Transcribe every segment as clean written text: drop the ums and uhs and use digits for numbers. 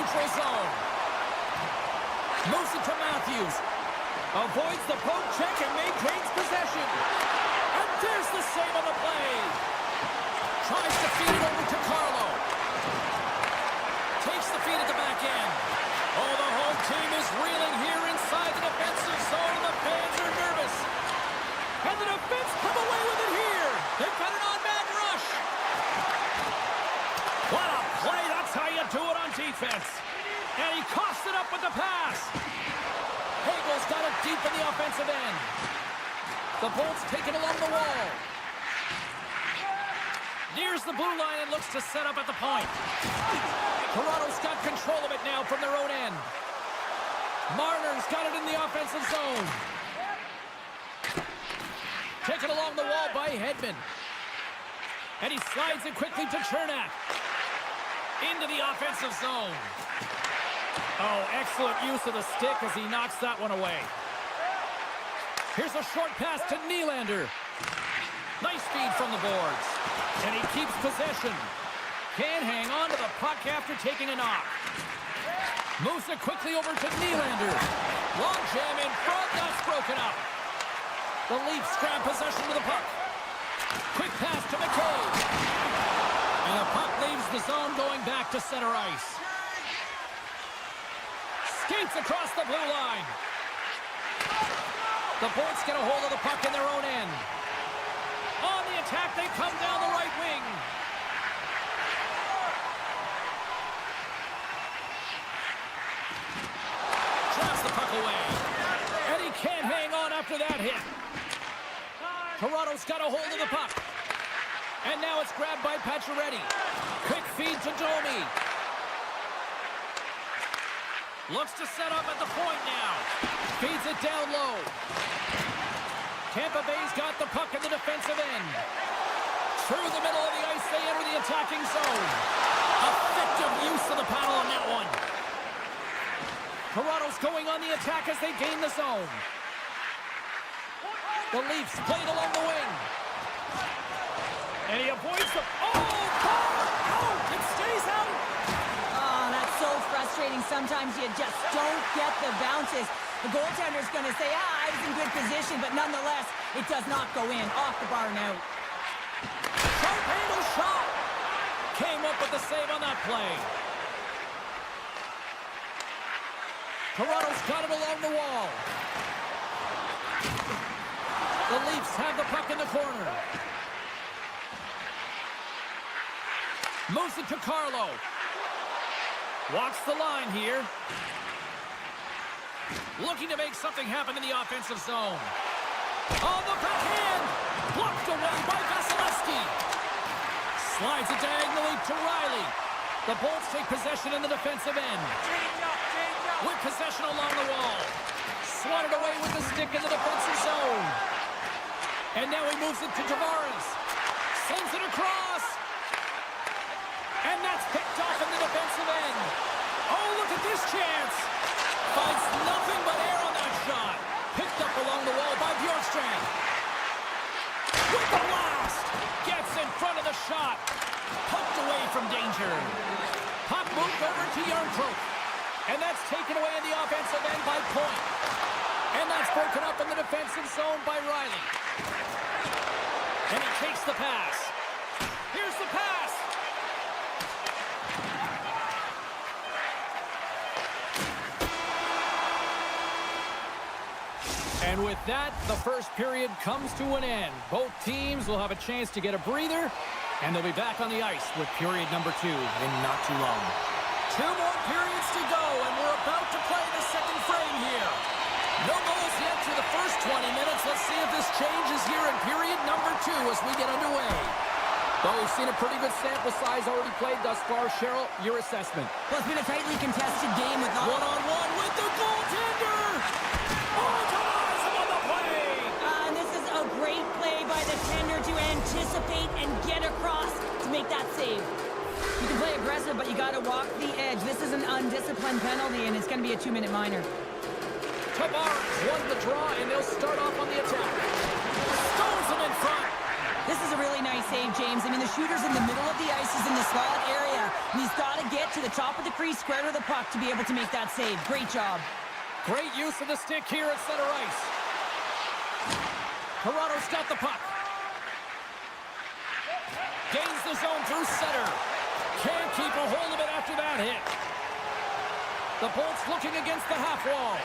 neutral zone. Moves it to Matthews. Avoids the poke check and maintains possession. And there's the save on the play. Tries to feed it over to Carlo. Takes the feed at the back end. Oh, the home team is reeling here inside the defensive zone. The fans are nervous. And the defense come away with it here. They've got an on-man rush. What a play. That's how you do it on defense. And he coughs it up with the pass. Hagel's got it deep in the offensive end. The Bolts take it along the wall. Nears the blue line and looks to set up at the point. Toronto's got control of it now from their own end. Marner's got it in the offensive zone. Taken along the wall by Hedman. And he slides it quickly to Chernak. Into the offensive zone. Oh, excellent use of the stick as he knocks that one away. Here's a short pass to Nylander. Nice feed from the boards. And he keeps possession. Can't hang on to the puck after taking a knock. Moves it quickly over to Nylander. Long jam in front. That's broken up. The Leafs grab possession of the puck. Quick pass to McCabe. And the puck leaves the zone going back to center ice. Skates across the blue line. The Bolts get a hold of the puck in their own end. On the attack, they come down the right wing. Drops the puck away. And he can't hang on after that hit. Toronto's got a hold of the puck. And now it's grabbed by Pacioretty. Quick feed to Domi. Looks to set up at the point now. Feeds it down low. Tampa Bay's got the puck in the defensive end. Through the middle of the ice, they enter the attacking zone. Effective use of the paddle on that one. Toronto's going on the attack as they gain the zone. The Leafs played along the wing. And he avoids the... Oh! It stays out! Oh, that's so frustrating. Sometimes you just don't get the bounces. The goaltender's going to say, I was in good position, but nonetheless, it does not go in. Off the bar and out. Sharp handle shot! Came up with the save on that play. Toronto's got it along the wall. The Leafs have the puck in the corner. Moves it to Carlo. Walks the line here. Looking to make something happen in the offensive zone. On the backhand. Blocked away by Vasilevsky. Slides it diagonally to Riley. The Bolts take possession in the defensive end. With possession along the wall. Swatted away with the stick in the defensive zone. And now he moves it to Tavares. Sends it across. And that's picked off in the defensive end. Oh, look at this chance. Finds nothing but air on that shot. Picked up along the wall by Bjorkstrand. With the blast. Gets in front of the shot. Poked away from danger. Puck moved over to Yarncroke. And that's taken away in the offensive end by Point. And that's broken up in the defensive zone by Riley. And he takes the pass. Here's the pass. And with that, the first period comes to an end. Both teams will have a chance to get a breather, and they'll be back on the ice with period number 2 in not too long. 2 more periods to go, and we're about to play the second frame here. No goals yet through the first 20 minutes. Let's see if this changes here in period number 2 as we get underway. Well, we've seen a pretty good sample size already played thus far. Cheryl, your assessment. Well, it's been a tightly contested game with... One-on-one with the goaltender! Oh, ties him on the play! And this is a great play by the tender to anticipate and get across to make that save. You can play aggressive, but you got to walk the edge. This is an undisciplined penalty, and it's going to be a 2-minute minor. Tavares won the draw, and they'll start off on the attack. Stones him in front. This is a really nice save, James. I mean, the shooter's in the middle of the ice. He's in the slot area. And he's got to get to the top of the crease, square to the puck to be able to make that save. Great job. Great use of the stick here at center ice. Toronto's got the puck. Gains the zone through center. Can't keep a hold of it after that hit. The Bolts looking against the half wall.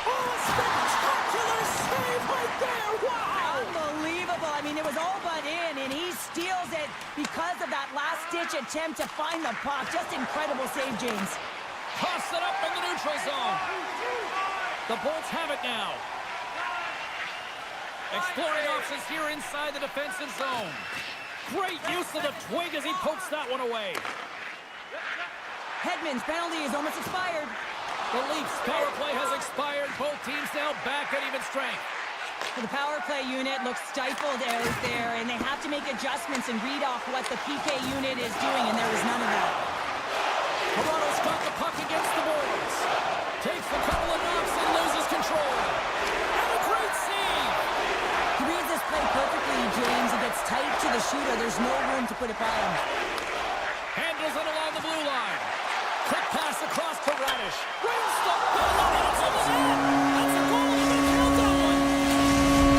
Oh, spectacular save right there! Wow! Unbelievable. I mean, it was all but in, and he steals it because of that last-ditch attempt to find the puck. Just incredible save, James. Toss it up in the neutral zone. The Bolts have it now. Exploring options here inside the defensive zone. Great use of the twig as he pokes that one away. Hedman's penalty is almost expired. The Leafs' power play has expired. Both teams now back at even strength. The power play unit looks stifled out there, and they have to make adjustments and read off what the PK unit is doing, and there was none of that. Toronto's got the puck against the boards. Takes a couple of knocks and loses control. And a great save! He reads this play perfectly, James. It gets tight to the shooter. There's no room to put it by him. Handles it along the blue line. Quick pass across to Radish. Brings the ball up and it's in the net. That's a goal. You can count that one.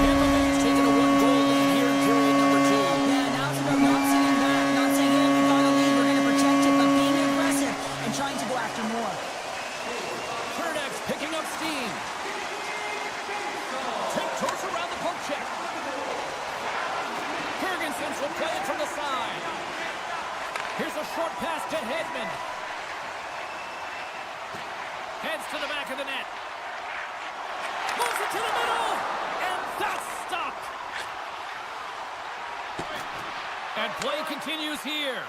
Tampa Bay's taken a one-goal lead here in period number 2. Yeah, now it's about not sitting back, not saying, hey, we got a lead, we're going to protect it, but being aggressive and trying to go after more. Kernak's picking up steam. Tiptoes around the poke check. Ferguson's will play it from the side. Here's a short pass to Hedman. Heads to the back of the net. Moves it to the middle. And that's stopped. And play continues here.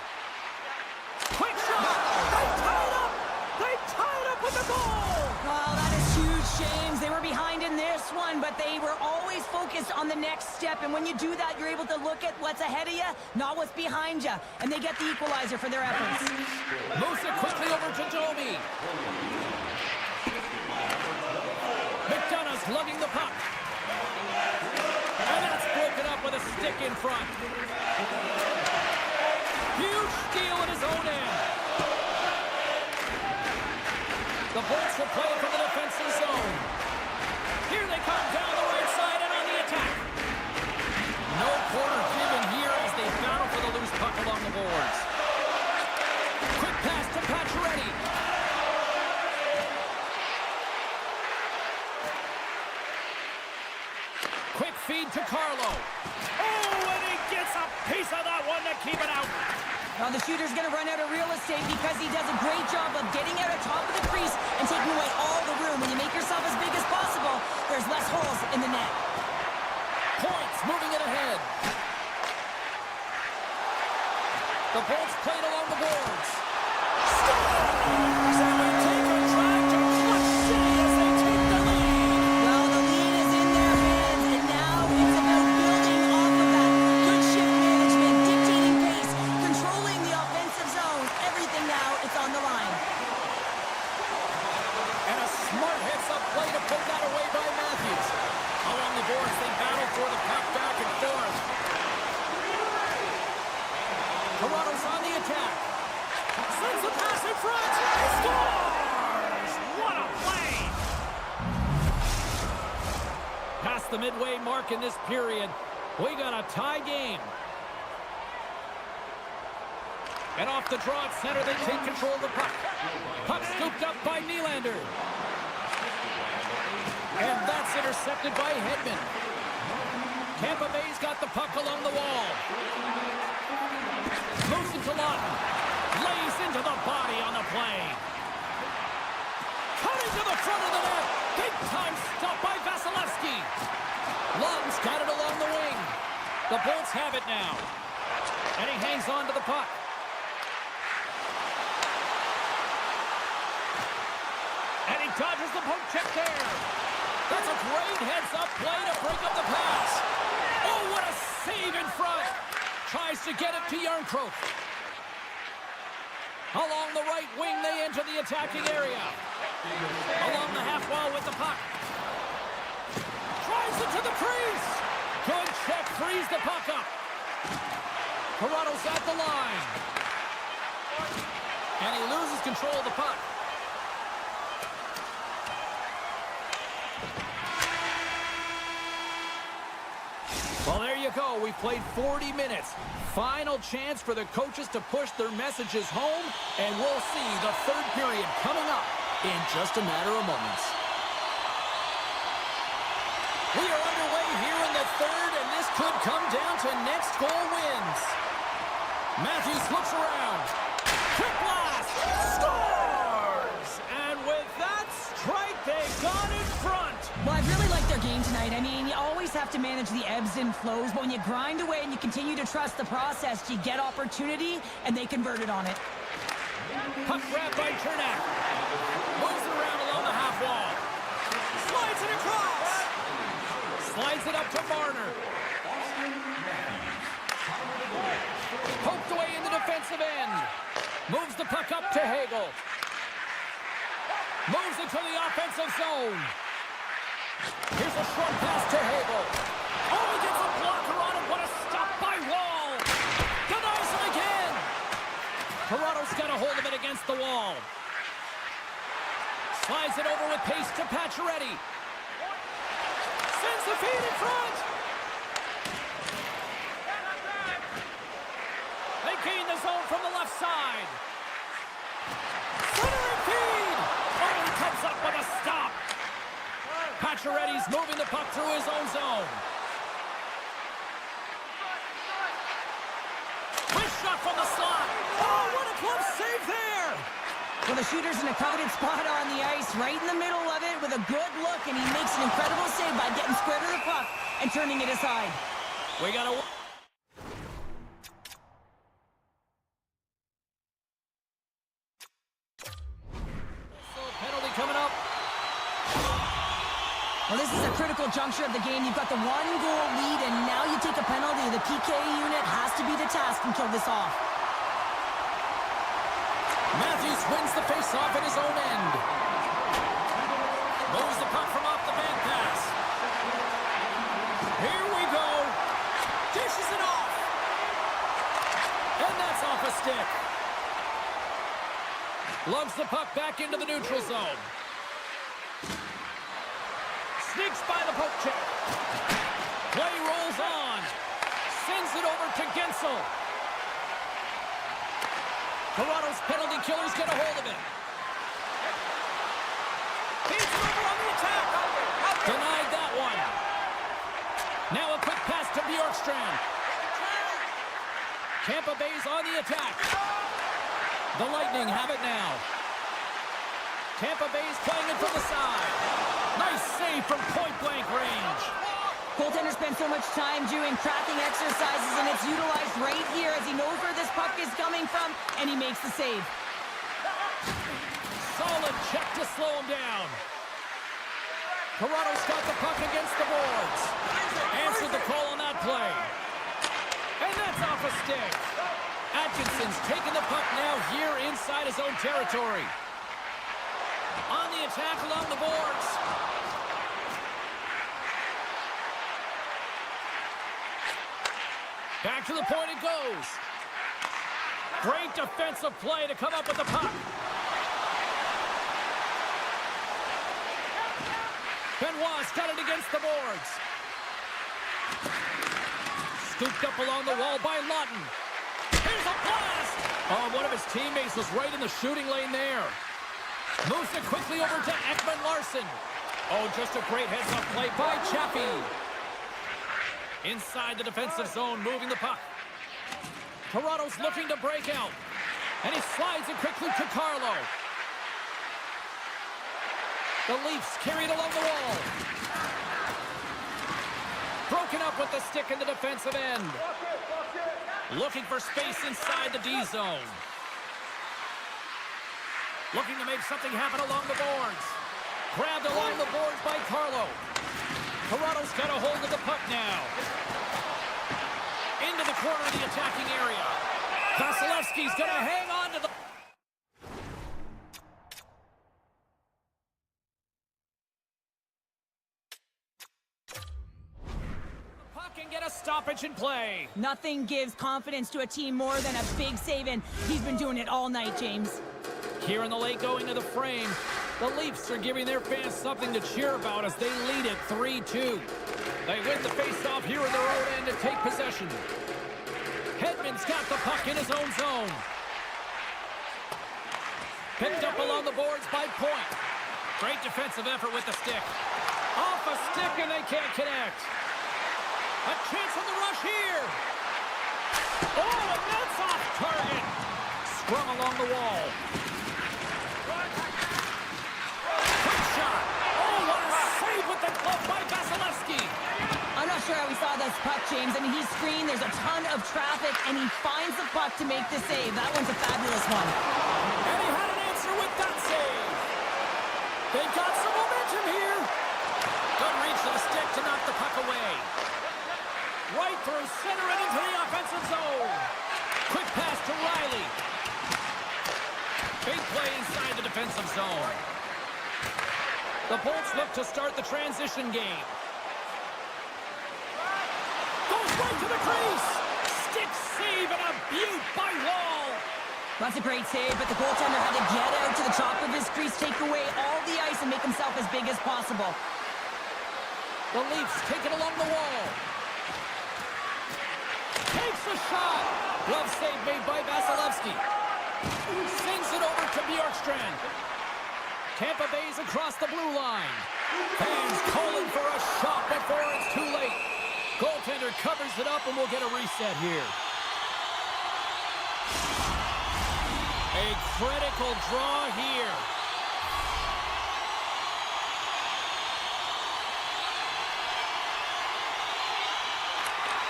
Quick shot. They tied up. They tied up with the goal. Well, that is huge, James. They were behind in this one, but they were always focused on the next step. And when you do that, you're able to look at what's ahead of you, not what's behind you. And they get the equalizer for their efforts. Moves it quickly over to Domi. McDonough's lugging the puck. And that's broken up with a stick in front. Huge steal at his own end. The Bolts will play from the defensive zone. Here they come down the right side and on the attack. No quarter given here as they battle for the loose puck along the boards. Quick pass to Pacioretty. Quick feed to Carlo. Oh, and he gets a piece of that one to keep it out. Now the shooter's going to run out of real estate because he does a great job of getting out of top of the crease and taking away all the room. When you make yourself as big as possible, there's less holes in the net. Points moving it ahead. The Bolts played along the boards. Scores! And they take a drag to clutch city as they take the lead. Well, the lead is in their hands, and now it's about building off of that. Good shift management, dictating pace, controlling the offensive zone. Everything now, it's on the line. And a smart heads-up play to put that away by Matthews. Along the boards, they battle for the puck back and forth. Toronto's on the attack. Sends the pass in front. He scores! What a play! Past the midway mark in this period, we got a tie game. And off the draw at center, they take control of the puck. Puck scooped up by Nylander. And that's intercepted by Hedman. Tampa Bay's got the puck along the wall. Moves it to Lawton. Lays into the body on the play. Cutting to the front of the net. Big time stop by Vasilevsky. Lawton's got it along the wing. The Bolts have it now. And he hangs on to the puck. And he dodges the poke check there. That's a great heads-up play to break up the pass. Oh, what a save in front. Tries to get it to Järnkrok. Along the right wing, they enter the attacking area. Along the half wall with the puck. Drives it to the crease. Good check, frees the puck up. Toronto's at the line. And he loses control of the puck. Well, there you go. We've played 40 minutes. Final chance for the coaches to push their messages home, and we'll see the third period coming up in just a matter of moments. We are underway here in the third, and this could come down to next goal wins. Matthews looks around. Quick blast! Scores! And with that strike, they got in front. Well, I really like their game tonight. I mean, you always have to manage the ebbs and flows, but when you grind away and you continue to trust the process, you get opportunity, and they converted on it. Puck grab by Chernak. Moves it around along the half wall. Slides it across. Slides it up to Marner. Poked away in the defensive end. Moves the puck up to Hagel. Moves it to the offensive zone. Here's a short pass to Hagel. Oh, he gets a blocker on it. What a stop by Wall. Denies him again. Toronto's got a hold of it against the wall. Slides it over with pace to Pacioretty. Sends the feed in front. They gain the zone from the left side. Centering feed. Oh, he comes up with a stop. Pacioretty's moving the puck through his own zone. Wrist shot from the slot. Oh, what a close save there. Well, the shooter's in a coveted spot on the ice, right in the middle of it with a good look, and he makes an incredible save by getting square to the puck and turning it aside. We got a... penalty coming up. Well, this is a critical juncture of the game. You've got the one-goal lead, and now you take a penalty. The PK unit has to be the task and kill this off. Matthews wins the face-off at his own end. Moves the puck from off the back pass. Here we go. Dishes it off. And that's off a stick. Lugs the puck back into the neutral zone. Sneaks by the poke check. Play rolls on. Sends it over to Gensel. Toronto's penalty killers get a hold of it. He's over on the attack. Denied that one. Now a quick pass to Bjorkstrand. Tampa Bay's on the attack. The Lightning have it now. Tampa Bay's playing it from the side. Nice save from point-blank range. Goaltender spends so much time doing cracking exercises, and it's utilized right here as he knows where this puck is coming from, and he makes the save. Solid check to slow him down. Toronto's got the puck against the boards. Answered the call on that play. And that's off a stick. Atkinson's taking the puck now here inside his own territory. On the attack along the boards. Back to the point it goes. Great defensive play to come up with the puck. Benoit's got it against the boards. Scooped up along the wall by Lawton. Here's a blast! Oh, one of his teammates was right in the shooting lane there. Moves it quickly over to Ekman Larsson. Oh, just a great heads-up play by Chappie. Inside the defensive zone, moving the puck. Toronto's looking to break out. And he slides it quickly to Carlo. The Leafs carry it along the wall. Broken up with the stick in the defensive end. Looking for space inside the D zone. Looking to make something happen along the boards. Grabbed along the boards by Carlo. Toronto's got a hold of the puck now. Into the corner of the attacking area. Vasilevsky's going to hang on to the... puck and get a stoppage in play. Nothing gives confidence to a team more than a big save, and he's been doing it all night, James. Here in the late going of the frame, the Leafs are giving their fans something to cheer about as they lead it 3-2. They win the faceoff here in their own end to take possession. Hedman's got the puck in his own zone. Picked up along the boards by Point. Great defensive effort with the stick. Off a stick and they can't connect. A chance on the rush here. Oh, and that's off target. Sprung along the wall. Quick shot. Oh, what a save with the glove by Vasilevsky. I'm not sure how we saw this puck, James. I mean, he's screened, there's a ton of traffic, and he finds the puck to make the save. That one's a fabulous one. And he had an answer with that save. They've got some momentum here. Good reach to the stick to knock the puck away. Right through center and into the offensive zone. Quick pass to Riley. Big play inside the defensive zone. The Bolts look to start the transition game. Goes right to the crease. Stick save and a beaut by Wall. That's a great save, but the goaltender had to get out to the top of his crease, take away all the ice, and make himself as big as possible. The Leafs take it along the wall. Takes a shot. Glove save made by Vasilevsky. Sings it over to Bjorkstrand. Tampa Bay's across the blue line. Fans calling for a shot before it's too late. Goaltender covers it up and we'll get a reset here. A critical draw here.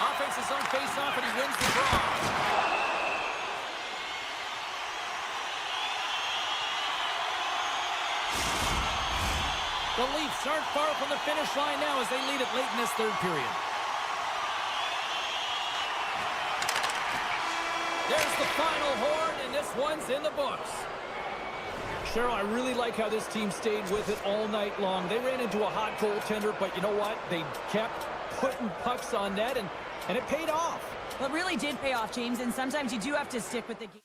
Offense is on face-off and he wins the draw. The Leafs aren't far from the finish line now as they lead it late in this third period. There's the final horn, and this one's in the books. Cheryl, I really like how this team stayed with it all night long. They ran into a hot goaltender, but you know what? They kept putting pucks on net, and it paid off. Well, it really did pay off, James, and sometimes you do have to stick with the game.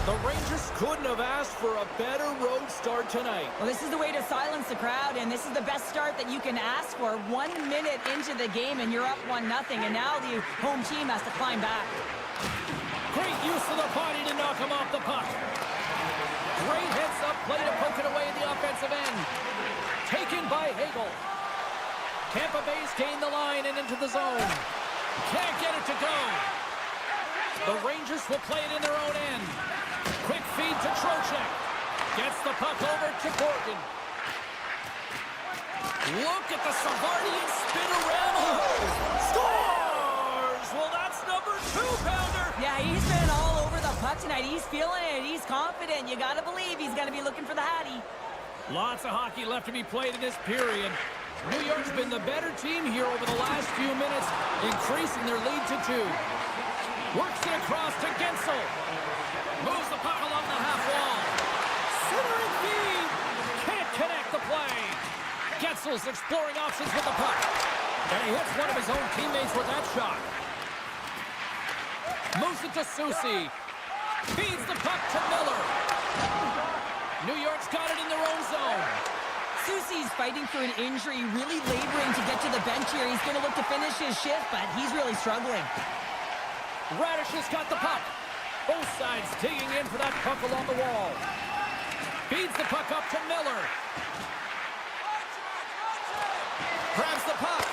The Rangers couldn't have asked for a better road start tonight. Well, this is the way to silence the crowd, and this is the best start that you can ask for. 1 minute into the game, and you're up 1-0, and now the home team has to climb back. Great use of the body to knock him off the puck. Great heads-up play to poke it away at the offensive end. Taken by Hagel. Tampa Bay's gained the line and into the zone. Can't get it to go. The Rangers will play it in their own end. Quick feed to Trocheck. Gets the puck over to Gorgon. Look at the Savardian spin around. Scores! Well, that's number 2-pounder. Yeah, he's been all over the puck tonight. He's feeling it. He's confident. You got to believe he's going to be looking for the Hattie. Lots of hockey left to be played in this period. New York's been the better team here over the last few minutes, increasing their lead to 2. Works it across to Gensel. Moves the puck along the half wall. Centering feed. Can't connect the play. Gensel's exploring options with the puck. And he hits one of his own teammates with that shot. Moves it to Soucy. Feeds the puck to Miller. New York's got it in their own zone. Soucy's fighting for an injury, really laboring to get to the bench here. He's going to look to finish his shift, but he's really struggling. Radish has got the puck. Both sides digging in for that puck along the wall. Feeds the puck up to Miller. Grabs the puck.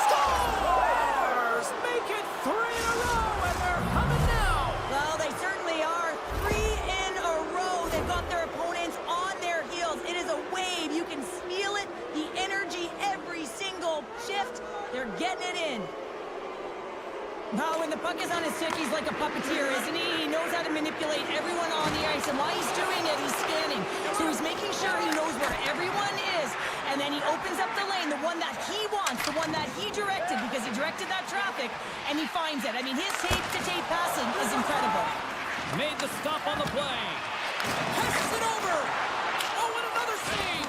Scores! Make it 3 in a row, and they're humming now. Well, they certainly are. 3 in a row. They've got their opponents on their heels. It is a wave. You can feel it. The energy every single shift. They're getting it in. Now, when the puck is on his stick, he's like a puppeteer, isn't he? He knows how to manipulate everyone on the ice, and while he's doing it, he's scanning. So he's making sure he knows where everyone is, and then he opens up the lane, the one that he wants, the one that he directed, because he directed that traffic, and he finds it. I mean, his tape-to-tape passing is incredible. Made the stop on the play. Passes it over. Oh, and another save.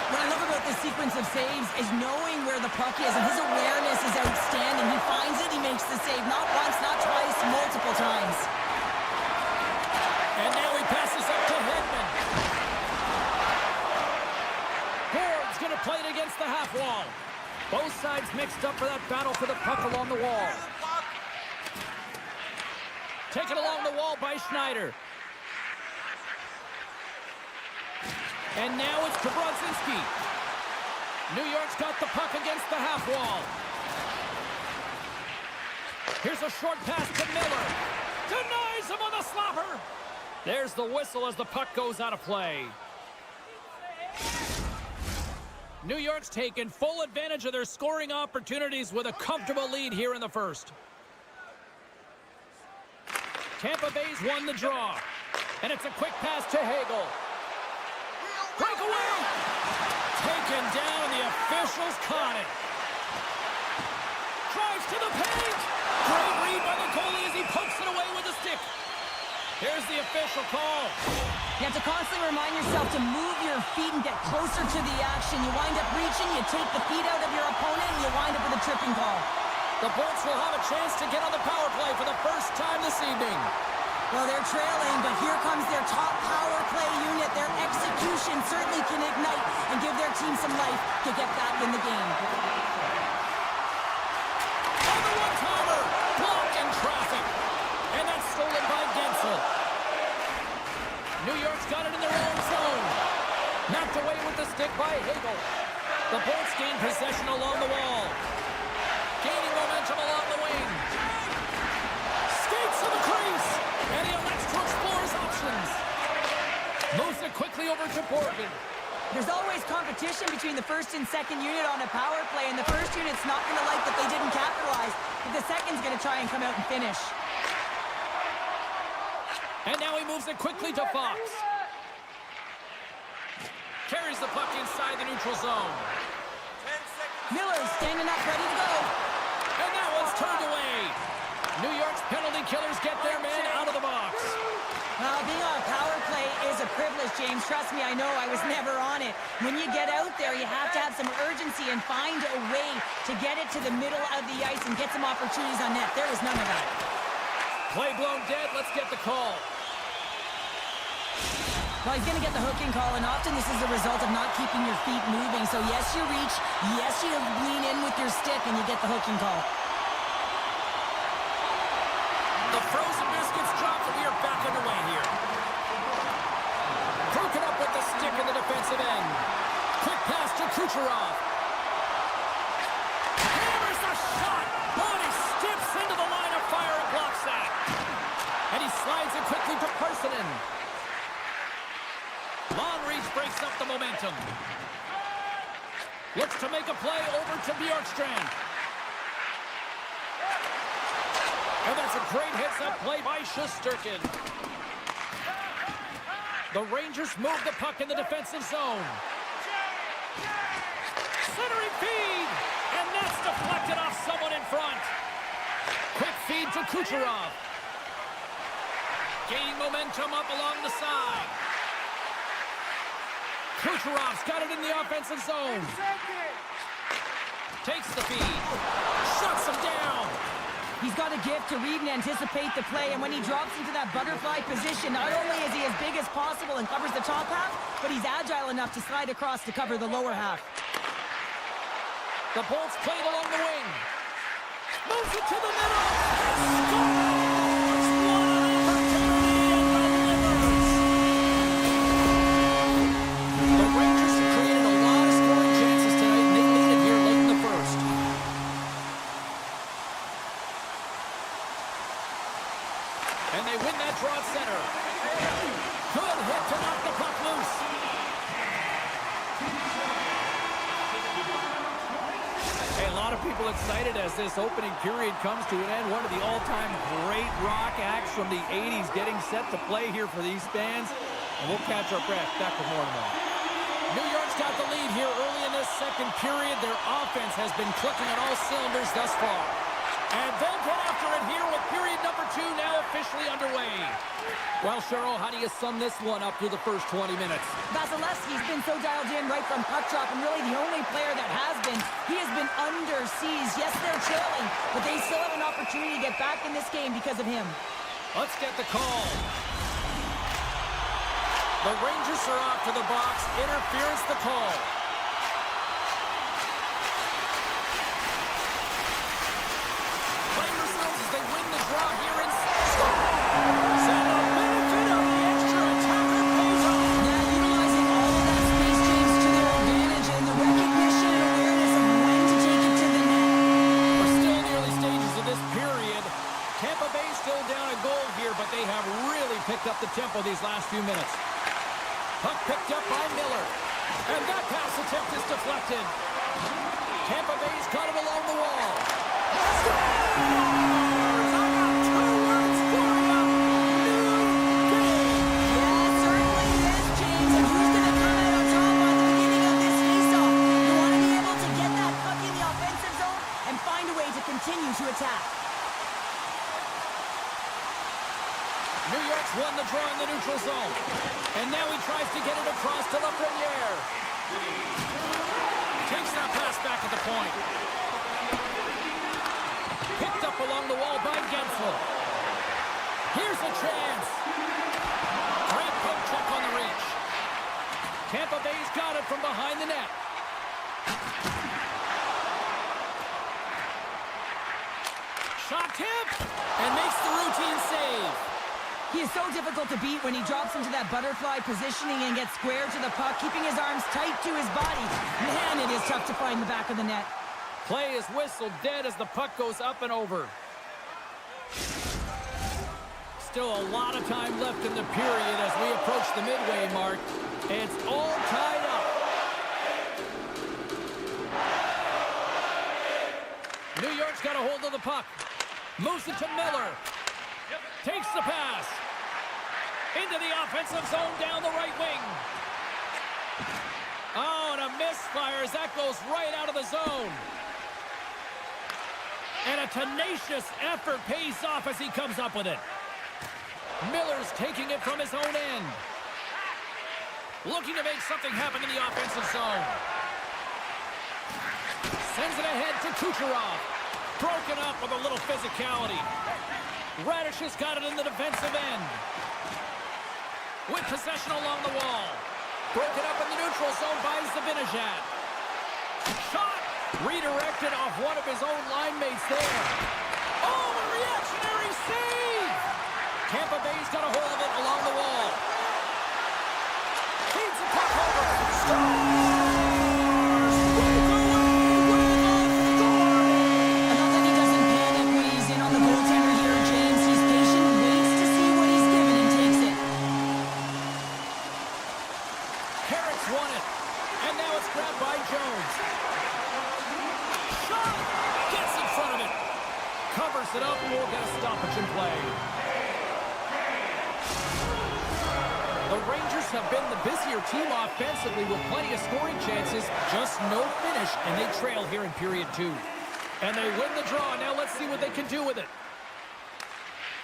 What I love about this sequence of saves is knowing where the puck is, and his awareness is outstanding. He finds it, he makes the save. Not once, not twice, multiple times. And now he passes up to Hedman. Gord's going to play it against the half wall. Both sides mixed up for that battle for the puck along the wall. Taken along the wall by Schneider. And now it's to Brodzinski. New York's got the puck against the half wall. Here's a short pass to Miller. Denies him on the slapper. There's the whistle as the puck goes out of play. New York's taken full advantage of their scoring opportunities with a comfortable lead here in the first. Tampa Bay's won the draw. And it's a quick pass to Hagel. Breakaway! Taken down, the officials caught it. Drives to the paint! Great read by the goalie as he pokes it away with a stick. Here's the official call. You have to constantly remind yourself to move your feet and get closer to the action. You wind up reaching, you take the feet out of your opponent, and you wind up with a tripping call. The Bolts will have a chance to get on the power play for the first time this evening. Well, they're trailing, but here comes their top power play unit. Their execution certainly can ignite and give their team some life to get back in the game. On the one-timer, block in traffic. And that's stolen by Gensel. New York's got it in their own zone. Knocked away with the stick by Hagel. The Bolts gain possession along the wall. Gaining momentum along the wing. Skates to the crease. And he elects to explore his options. Moves it quickly over to Borgen. There's always competition between the first and second unit on a power play, and the first unit's not going to like that they didn't capitalize, but the second's going to try and come out and finish. And now he moves it quickly to Fox. Carries the puck inside the neutral zone. Miller's standing up, ready to go. And that one's turned away. New York's penalty killers get their man out of the box. Well, being on a power play is a privilege, James. Trust me, I know. I was never on it. When you get out there, you have to have some urgency and find a way to get it to the middle of the ice and get some opportunities on net. There was none of that. Play blown dead. Let's get the call. Well, he's going to get the hooking call, and often this is a result of not keeping your feet moving. So yes, you reach, yes, you lean in with your stick, and you get the hooking call. The frozen biscuits drop, and we are back underway here. Broken up with the stick in the defensive end. Quick pass to Kucherov. Hammers the shot. Oh, he steps into the line of fire and blocks that. And he slides it quickly to Parsonen. Long reach breaks up the momentum. Looks to make a play over to Bjorkstrand. And that's a great hits-up play by Shesterkin. The Rangers move the puck in the defensive zone. Centering feed! And that's deflected off someone in front. Quick feed to Kucherov. Gaining momentum up along the side. Kucherov's got it in the offensive zone. Takes the feed. Shuts him down. He's got a gift to read and anticipate the play, and when he drops into that butterfly position, not only is he as big as possible and covers the top half, but he's agile enough to slide across to cover the lower half. The Bolts played along the wing. Moves it to the middle. And scores! The Rangers have created a lot of scoring chances tonight, and they lead it here late in the first. And they win that draw at center. Good hit to knock the puck loose. Hey, a lot of people excited as this opening period comes to an end. One of the all-time great rock acts from the 80s getting set to play here for these fans. And we'll catch our breath. Back with more tomorrow. New York's got the lead here early in this second period. Their offense has been clicking on all cylinders thus far. And they'll get after it here with period number 2 now officially underway. Well, Cheryl, how do you sum this one up through the first 20 minutes? Vasilevsky's been so dialed in right from puck drop, and really the only player that has been. He has been under siege. Yes, they're trailing, but they still have an opportunity to get back in this game because of him. Let's get the call. The Rangers are off to the box. Interference the call. Play themselves as they win the draw here in scores. And a benefit of the extra attacker pays off. Yeah, utilizing all of that space, James, to their advantage, and the recognition and awareness of when to take it to the net. We're still in the early stages of this period. Tampa Bay still down a goal here, but they have really picked up the tempo these last few minutes. Puck picked up by Miller. And that pass attempt is deflected. Tampa Bay's got it along the wall. Scores! I got 2 words for you. New game. Yeah, certainly is, James. And who's going to come out on top at the beginning of this faceoff? You want to be able to get that puck in the offensive zone and find a way to continue to attack. New York's won the draw in the neutral zone. And now he tries to get it across to Lafreniere. Takes that pass back at the point. Picked up along the wall by Gensel. Here's a chance. Great poke check on the reach. Tampa Bay's got it from behind the net. Shot tip. And makes the routine save. He is so difficult to beat when he drops into that butterfly positioning and gets square to the puck, keeping his arms tight to his body. Man, it is tough to find the back of the net. Play is whistled dead as the puck goes up and over. Still a lot of time left in the period as we approach the midway mark. It's all tied up. New York's got a hold of the puck. Moves it to Miller. Takes the pass. Into the offensive zone down the right wing. Oh, and a misfire as that goes right out of the zone. And a tenacious effort pays off as he comes up with it. Miller's taking it from his own end. Looking to make something happen in the offensive zone. Sends it ahead to Kucherov. Broken up with a little physicality. Radish has got it in the defensive end. With possession along the wall. Broken up in the neutral zone by Zibanejad. Shot! Redirected off one of his own line mates there. Oh, a reactionary save! Tampa Bay's got a hold of it along the wall. Feeds the puck over. Scores! Broke away with authority! I love that he doesn't panic when he's in on the goaltender here, James. He's patient, waits to see what he's given, and takes it. Carrick's won it. And now it's grabbed by Jones. Shot! Gets in front of it. Covers it up and we'll get a stoppage in play. The Rangers have been the busier team offensively with plenty of scoring chances. Just no finish, and they trail here in period 2. And they win the draw. Now let's see what they can do with it.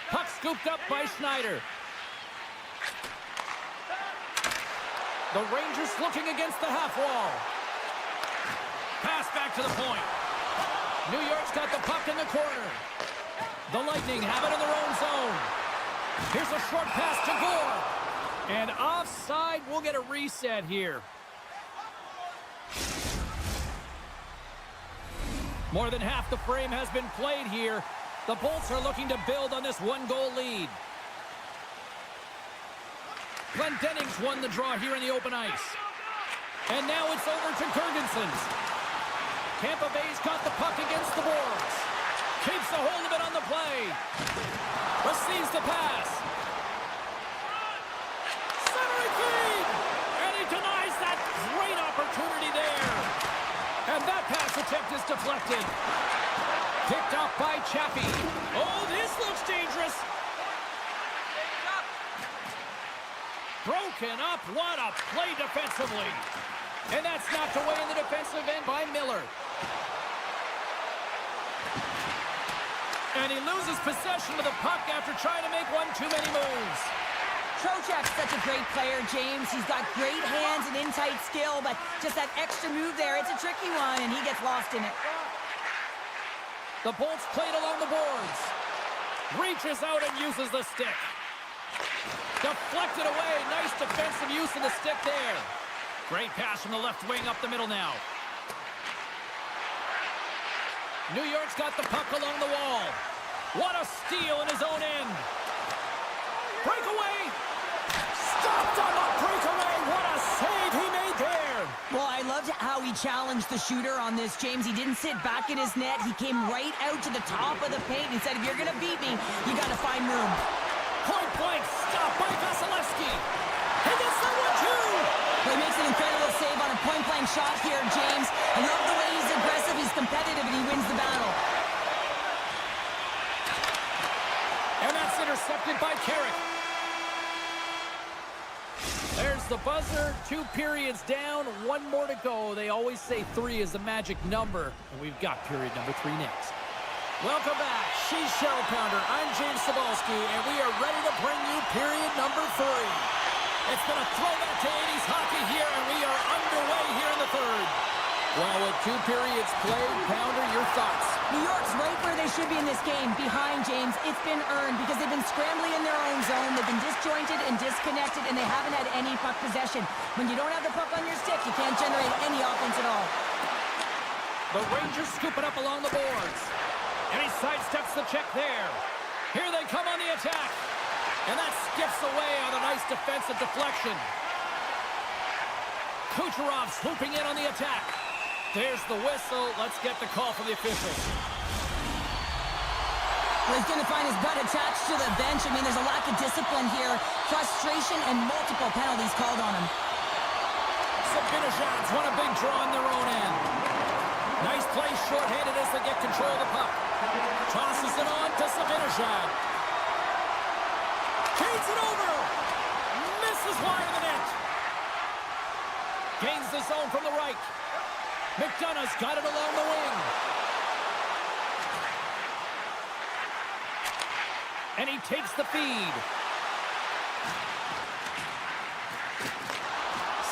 Puck scooped up by Schneider. The Rangers looking against the half wall. Pass back to the point. New York's got the puck in the corner. The Lightning have it in their own zone. Here's a short pass to Gore. And offside, we'll get a reset here. More than half the frame has been played here. The Bolts are looking to build on this one-goal lead. Glenn Dennings won the draw here in the open ice. And now it's over to Gergensons. Tampa Bay's got the puck against the boards. Keeps a hold of it on the play. Receives the pass. Centering feed! And he denies that great opportunity there. And that pass attempt is deflected. Picked up by Chappie. Oh, this looks dangerous. Broken up. What a play defensively. And that's knocked away in the defensive end by Miller. And he loses possession of the puck after trying to make one too many moves. Trocheck's such a great player, James. He's got great hands and in-tight skill, but just that extra move there, it's a tricky one, and he gets lost in it. The Bolts played along the boards. Reaches out and uses the stick. Deflected away. Nice defensive use of the stick there. Great pass from the left wing up the middle now. New York's got the puck along the wall. What a steal in his own end. Breakaway. Stopped on the breakaway. What a save he made there. Well, I loved how he challenged the shooter on this, James. He didn't sit back in his net. He came right out to the top of the paint and said, if you're going to beat me, you got to find room. Point blank stop by Vasilevsky. He gets the 1-2. He makes an incredible save on a point-blank shot here, James. I love the way he's aggressive, he's competitive, and he wins the battle. And that's intercepted by Carrick. There's the buzzer. 2 periods down, 1 more to go. They always say 3 is the magic number, and we've got period number 3 next. Welcome back. She's Shell Pounder. I'm James Cebulski, and we are ready to bring you period number 3. It's been a throwback to 80s hockey here, and we are underway here in the 3rd. Well, with 2 periods played, Pounder, your thoughts? New York's right where they should be in this game, behind James. It's been earned because they've been scrambling in their own zone. They've been disjointed and disconnected, and they haven't had any puck possession. When you don't have the puck on your stick, you can't generate any offense at all. The Rangers scoop it up along the boards. And he sidesteps the check there. Here they come on the attack. And that skips away on a nice defensive deflection. Kucherov swooping in on the attack. There's the whistle. Let's get the call from the officials. Well, he's going to find his butt attached to the bench. I mean, there's a lack of discipline here. Frustration and multiple penalties called on him. Zibanejad's won a big draw on their own end. Nice play shorthanded as they get control of the puck. Tosses it on to Zibanejad. Feeds it over. Misses wide of the net. Gains the zone from the right. McDonough's got it along the wing. And he takes the feed.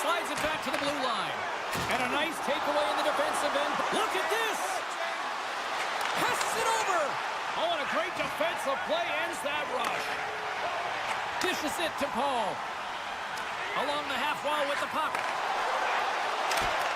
Slides it back to the blue line. And a nice takeaway in the defensive end. Look at this! Passes it over! Oh, and a great defensive play ends that rush. Dishes it to Paul. Along the half wall with the puck.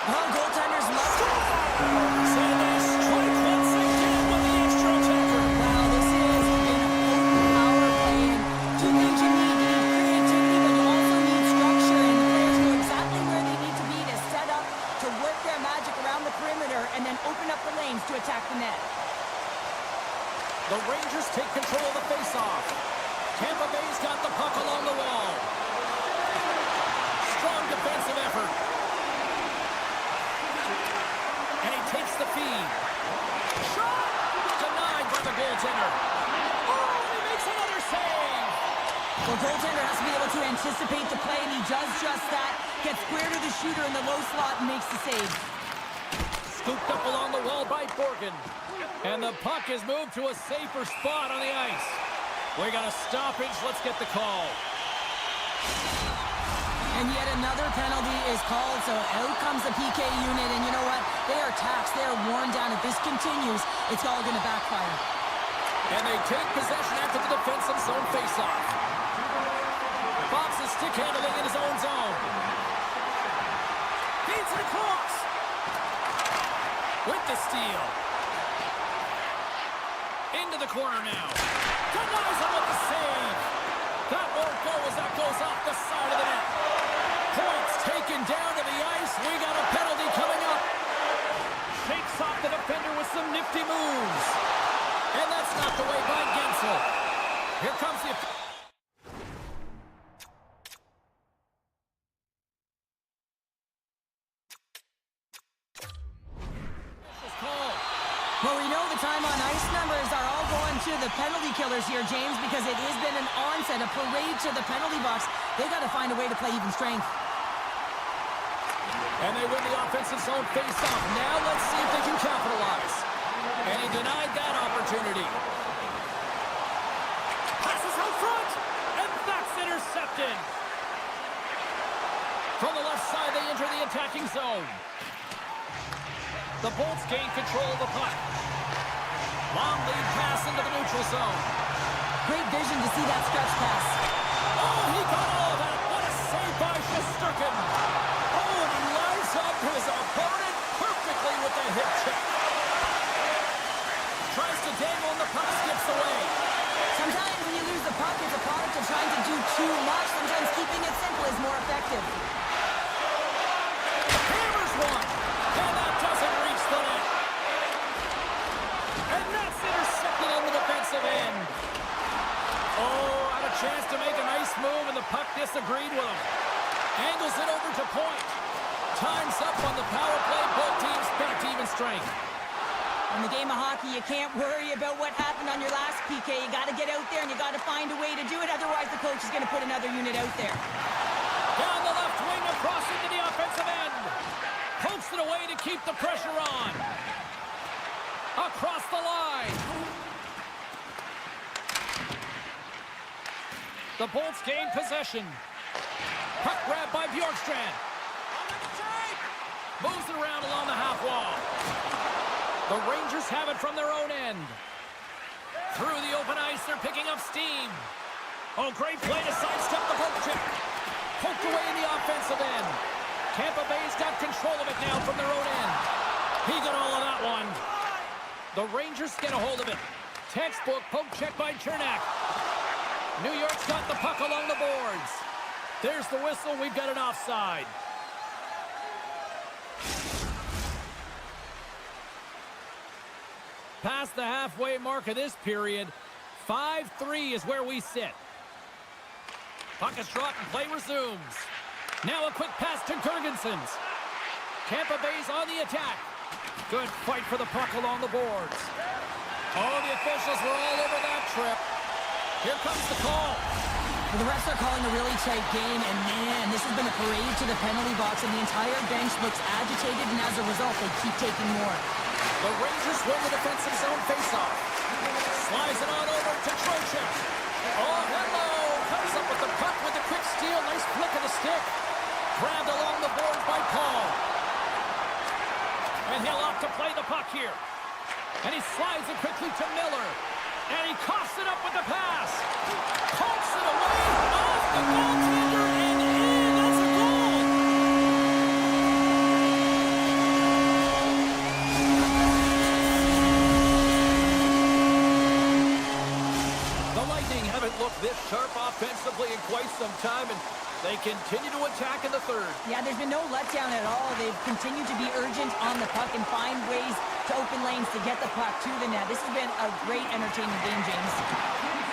Oh, goaltenders must. So they strike once again with the extra attacker. Wow, this is an open power play. And two things you need. You need creativity, but you also need structure. And the players know exactly where they need to be to set up, to work their magic around the perimeter, and then open up the lanes to attack the net. The Rangers take control of the faceoff. Tampa Bay's got the puck along the wall. Strong defensive effort. And he takes the feed. Shot! Denied by the goaltender. Oh, he makes another save! Well, goaltender has to be able to anticipate the play, and he does just that. Gets square to the shooter in the low slot and makes the save. Scooped up along the wall by Borgen. And the puck is moved to a safer spot on the ice. We got a stoppage. Let's get the call. And yet another penalty is called, so out comes the PK unit. And you know what? They are taxed. They are worn down. If this continues, it's all going to backfire. And they take possession after the defensive zone faceoff. Bob's his stick handling in his own zone. Feeds it across. With the steal. Into the corner now. Denies him with the save. That won't go as that goes off the side of the net. Points taken down to the ice. We got a penalty coming up. Shakes off the defender with some nifty moves. And that's knocked away by Gensel. Here comes the... Well, we know the time on ice numbers are all going to the penalty killers here, James, because it has been an onset, a parade to the penalty box. They got to find a way to play even strength. And they win the offensive zone face-off. Now let's see if they can capitalize. And he denied that opportunity. Passes out front, and that's intercepted. From the left side, they enter the attacking zone. The Bolts gain control of the puck. Long lead pass into the neutral zone. Great vision to see that stretch pass. Oh, he got all of that. What a save by Shesterkin. Oh, and he lines up his opponent perfectly with the hip check. Tries to dangle and the puck skips away. Sometimes when you lose the puck, it's a product of trying to do too much. Sometimes keeping it simple is more effective. Hammers one. And that doesn't reach the net. And that's intercepted on the defensive end. Oh, had a chance to make a nice move, and the puck disagreed with him. Angles it over to point. Time's up on the power play. Both teams back to even strength. In the game of hockey, you can't worry about what happened on your last PK. You got to get out there, and you got to find a way to do it. Otherwise, the coach is going to put another unit out there. Down the left wing, across into the offensive end. Pokes it away to keep the pressure on. Across the line. The Bolts gain possession. Puck grab by Bjorkstrand. Moves it around along the half wall. The Rangers have it from their own end. Through the open ice, they're picking up steam. Oh, great play to sidestep the poke check. Poked away in the offensive end. Tampa Bay's got control of it now from their own end. He got all of that one. The Rangers get a hold of it. Textbook poke check by Chernak. New York's got the puck along the boards. There's the whistle. We've got an offside. Past the halfway mark of this period, 5-3 is where we sit. Puck is dropped and play resumes. Now a quick pass to Girgensons. Tampa Bay's on the attack. Good fight for the puck along the boards. Oh, the officials were all over that trip. Here comes the call. Well, the refs are calling a really tight game, and man, this has been a parade to the penalty box, and the entire bench looks agitated, and as a result, they keep taking more. The Rangers win the defensive zone faceoff. Slides it on over to Trocheck. Oh, hello! Comes up with the puck with a quick steal. Nice flick of the stick. Grabbed along the boards by Paul. And he'll opt to play the puck here. And he slides it quickly to Miller. And he coughs it up with the pass. Pokes it away off the goaltender and in. time, and they continue to attack in the third. Yeah, there's been no letdown at all. They've continued to be urgent on the puck and find ways to open lanes to get the puck to the net. This has been a great, entertaining game, James.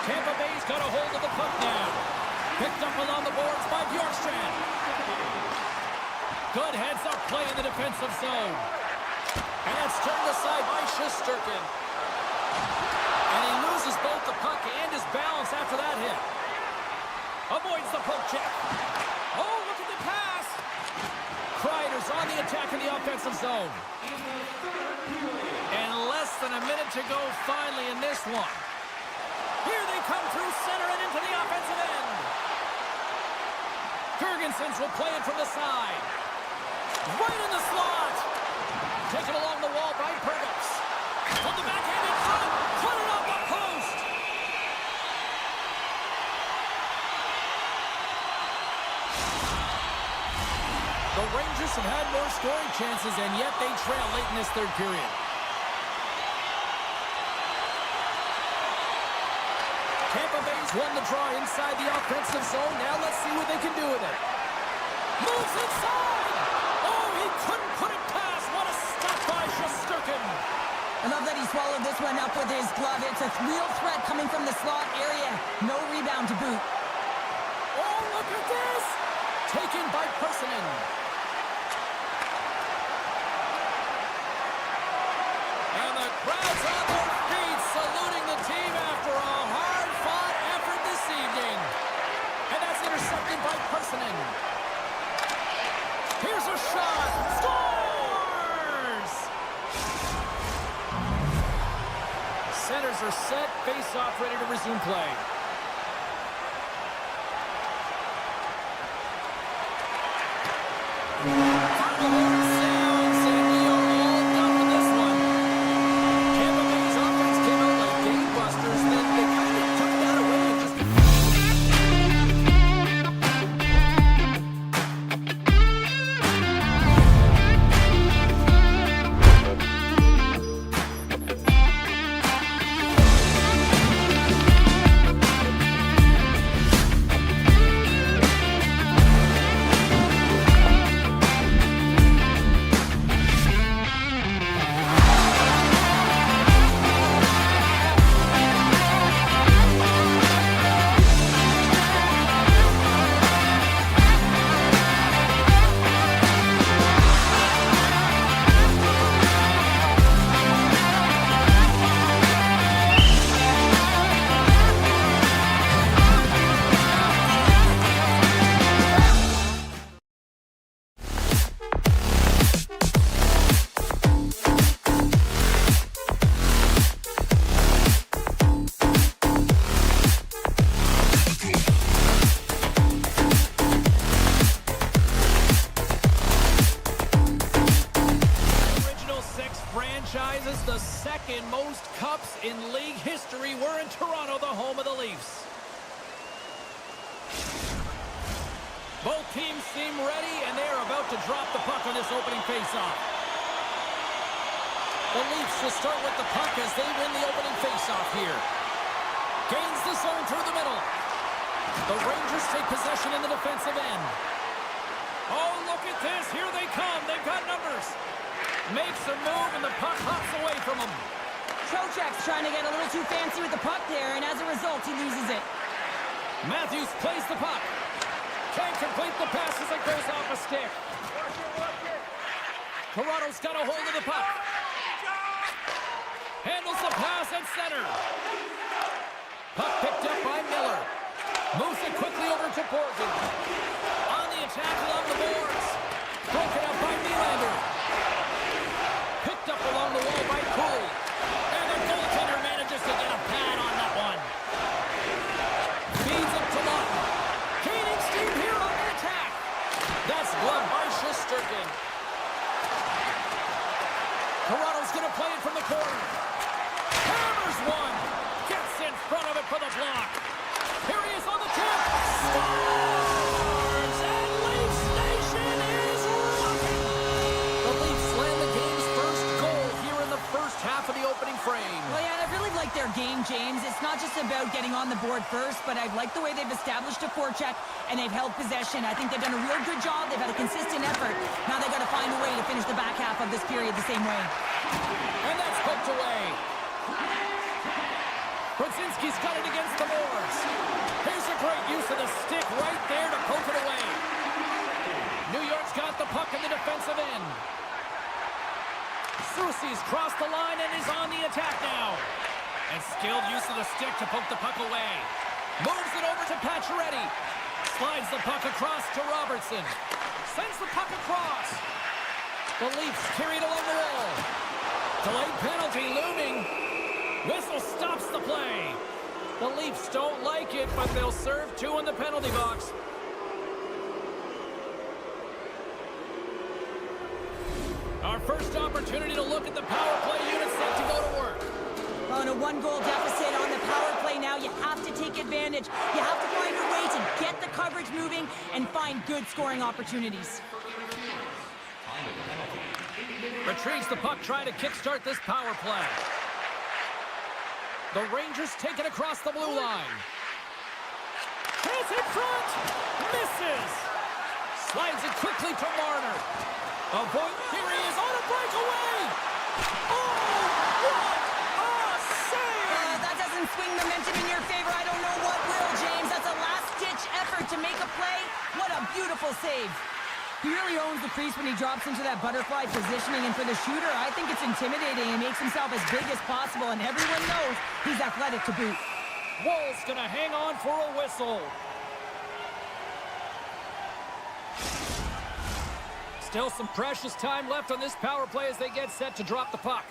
Tampa Bay's got a hold of the puck now. Picked up along the boards by Bjorkstrand. Good heads-up play in the defensive zone. And it's turned aside by Shesterkin. And he loses both the puck and his balance after that hit. Avoids the poke check. Oh, look at the pass. Kreider's on the attack in the offensive zone. And less than a minute to go finally in this one. Here they come through center and into the offensive end. Jurgensen's will play it from the side. Right in the slot. Taken along the wall by Pervis. On the backhand in front. Put it on the post. The Rangers have had more scoring chances, and yet they trail late in this third period. Tampa Bay's won the draw inside the offensive zone. Now let's see what they can do with it. Moves inside. Oh, he couldn't put it past. What a stop by Shesterkin. I love that he swallowed this one up with his glove. It's a real threat coming from the slot area. No rebound to boot. Oh, look at this. Taken by Personin. And the crowd's on their feet, saluting the team after a hard-fought effort this evening. And that's intercepted by Personin. Here's a shot. Scores! Centers are set, face-off ready to resume play. Sounds, and we are all done with this one. Tampa Bay's offense came out like gangbusters, then they kind of took that away and just... The second most cups in league history were in Toronto, the home of the Leafs. Both teams seem ready, and they are about to drop the puck on this opening faceoff. The Leafs will start with the puck as they win the opening faceoff here. Gains the zone through the middle. The Rangers take possession in the defensive end. Oh, look at this. Here they come. They've got numbers. Makes a move, and the puck hops away from him. Trocheck's trying to get a little too fancy with the puck there, and as a result, he loses it. Matthews plays the puck. Can't complete the pass as it goes off a stick. Toronto's got a hold of the puck. Handles the pass at center. Puck picked up by Miller. Moves it quickly over to Borgen. On the attack along the boards. Broken up by Nylander. Picked up along the wall by Cooley. And the goaltender manages to get a pad on that one. Feeds it to Lawton. Gaining steam here on the attack. That's gloved by Shesterkin. Toronto's going to play it from the corner. Hammers one. Gets in front of it for the block. Here he is on the tip. Scores! And Leafs Nation is rocking. The Leafs land the game's first goal here in the first half of the opening frame. Well, yeah, I'd really like their game, James. It's not just about getting on the board first, but I like the way they've established a forecheck and they've held possession. I think they've done a real good job. They've had a consistent effort. Now they've got to find a way to finish the back half of this period the same way. And that's poked away. Brzezinski's got it against the boards. Here's a great use of the stick right there to poke it away. New York's got the puck in the defensive end. Soucy's crossed the line and is on the attack now. And skilled use of the stick to poke the puck away. Moves it over to Pacioretty. Slides the puck across to Robertson. Sends the puck across. The Leafs carry it along the wall. Delayed penalty looming. Whistle stops the play. The Leafs don't like it, but they'll serve 2 in the penalty box. Our first opportunity to look at the power play unit set to go to work. On a 1-goal deficit on the power play now, you have to take advantage. You have to find a way to get the coverage moving and find good scoring opportunities. Retrieves the puck, trying to kickstart this power play. The Rangers take it across the blue line. Chance in front! Misses! Slides it quickly to Marner. Here he is on a breakaway! Oh, what a save! That doesn't swing momentum in your favor. I don't know what will, James. That's a last-ditch effort to make a play. What a beautiful save. He really owns the crease when he drops into that butterfly positioning, and for the shooter, I think it's intimidating. He makes himself as big as possible, and everyone knows he's athletic to boot. Woll's gonna hang on for a whistle. Still some precious time left on this power play as they get set to drop the puck.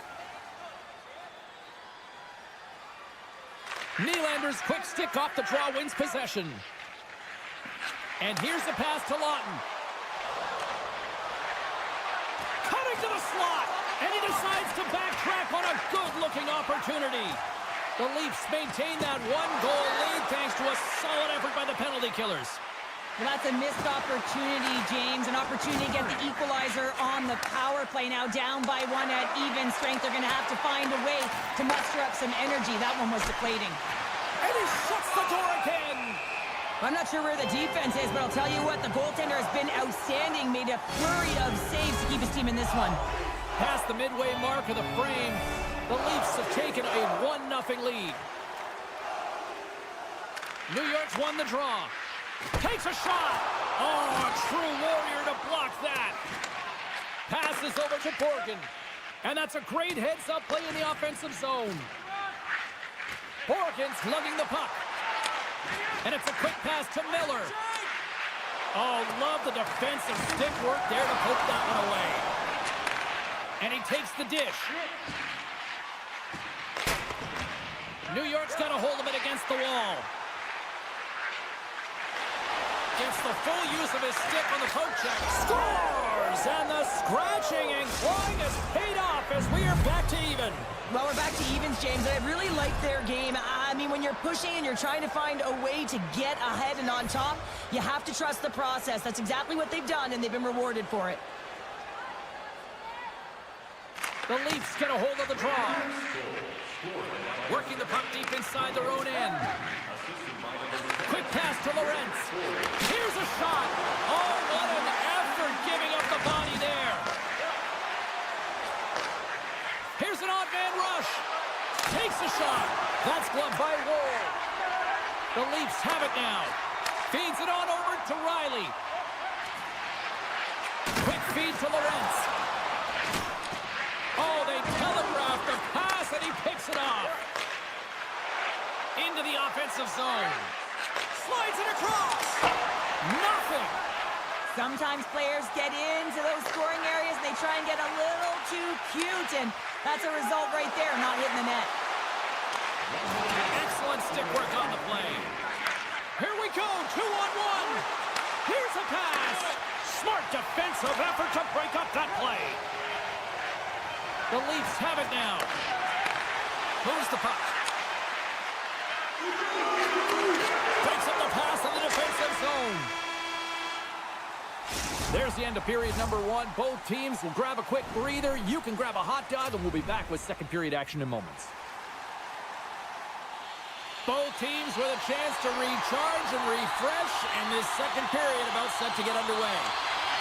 Nylander's quick stick off the draw wins possession. And here's the pass to Lawton. Cutting to the slot, and he decides to backtrack on a good-looking opportunity. The Leafs maintain that 1-goal lead thanks to a solid effort by the penalty killers. Well, that's a missed opportunity, James. An opportunity to get the equalizer on the power play. Now down by 1 at even strength. They're going to have to find a way to muster up some energy. That one was deflating. And he shuts the door again. I'm not sure where the defense is, but I'll tell you what, the goaltender has been outstanding. Made a flurry of saves to keep his team in this one. Past the midway mark of the frame, the Leafs have taken a 1-0 lead. New York's won the draw. Takes a shot. Oh, a true warrior to block that. Passes over to Borgen. And that's a great heads-up play in the offensive zone. Borgen's lugging the puck. And it's a quick pass to Miller. Oh, love the defensive stick work there to poke that one away. And he takes the dish. New York's got a hold of it against the wall. Gets the full use of his stick on the poke check. Scores! And the scratching and clawing has paid off as we are back to even. Well, we're back to evens, James. I really like their game. I mean, when you're pushing and you're trying to find a way to get ahead and on top, you have to trust the process. That's exactly what they've done, and they've been rewarded for it. The Leafs get a hold of the draw. Working the puck deep inside their own end. Quick pass to Lorentz. Here's a shot. Oh, what an effort giving up the body there. Here's an odd man rush. Takes a shot. That's gloved by Woll. The Leafs have it now. Feeds it on over to Riley. Quick feed to Lorentz. Oh, they telegraphed the pass and he picks it off. Into the offensive zone. Slides it across. Nothing. Sometimes players get into those scoring areas and they try and get a little too cute, and that's a result right there, not hitting the net. Excellent stick work on the play. Here we go, 2-on-1. Here's a pass. Smart defensive effort to break up that play. The Leafs have it now. Moves the puck. Breaks up the pass in the defensive zone. There's the end of period number 1. Both teams will grab a quick breather. You can grab a hot dog, and we'll be back with second period action in moments. Both teams with a chance to recharge and refresh, and this second period about set to get underway.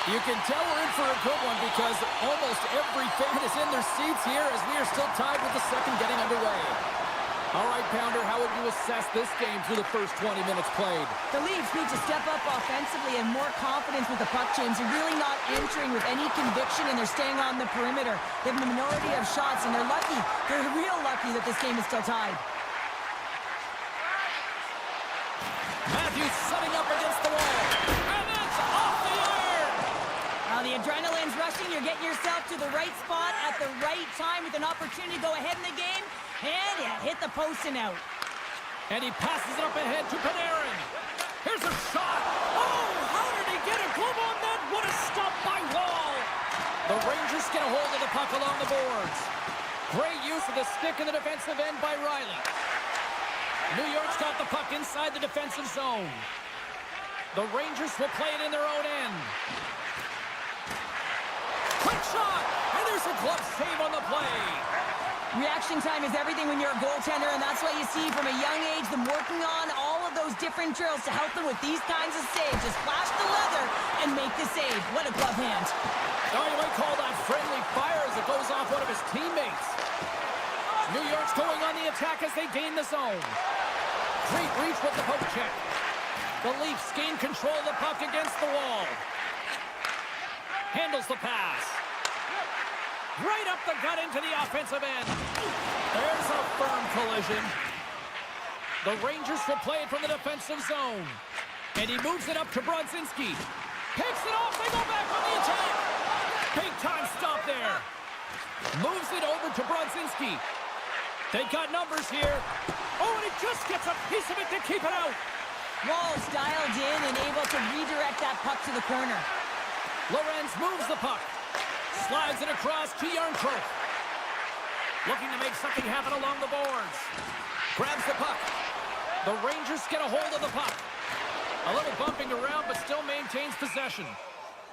You can tell we're in for a good one because almost every fan is in their seats here as we are still tied with the second getting underway. All right, Pounder, how would you assess this game through the first 20 minutes played? The Leafs need to step up offensively and more confidence with the puck, James. They're really not entering with any conviction, and they're staying on the perimeter. They have a minority of shots, and they're lucky. They're real lucky that this game is still tied. Matthews setting up against the wall. And that's off the iron! Now the adrenaline's rushing. You're getting yourself to the right spot at the right time with an opportunity to go ahead in the game. And yeah, hit the post and out. And he passes it up ahead to Panarin. Here's a shot. Oh, how did he get a glove on that? What a stop by Wall. The Rangers get a hold of the puck along the boards. Great use of the stick in the defensive end by Riley. New York's got the puck inside the defensive zone. The Rangers will play it in their own end. Quick shot! And there's a glove save on the play. Reaction time is everything when you're a goaltender, and that's why you see from a young age them working on all of those different drills to help them with these kinds of saves. Just flash the leather and make the save. What a glove hand. Oh, you might call that friendly fire as it goes off one of his teammates. New York's going on the attack as they gain the zone. Great reach with the poke check. The Leafs gain control of the puck against the wall. Handles the pass. Right up the gut into the offensive end. There's a firm collision. The Rangers will play it from the defensive zone. And he moves it up to Brodzinski. Picks it off. They go back on the attack. Big time stop there. Moves it over to Brodzinski. They got numbers here. Oh, and he just gets a piece of it to keep it out. Wall's dialed in and able to redirect that puck to the corner. Lorenz moves the puck. Slides it across to Yarncroke. Looking to make something happen along the boards. Grabs the puck. The Rangers get a hold of the puck. A little bumping around, but still maintains possession.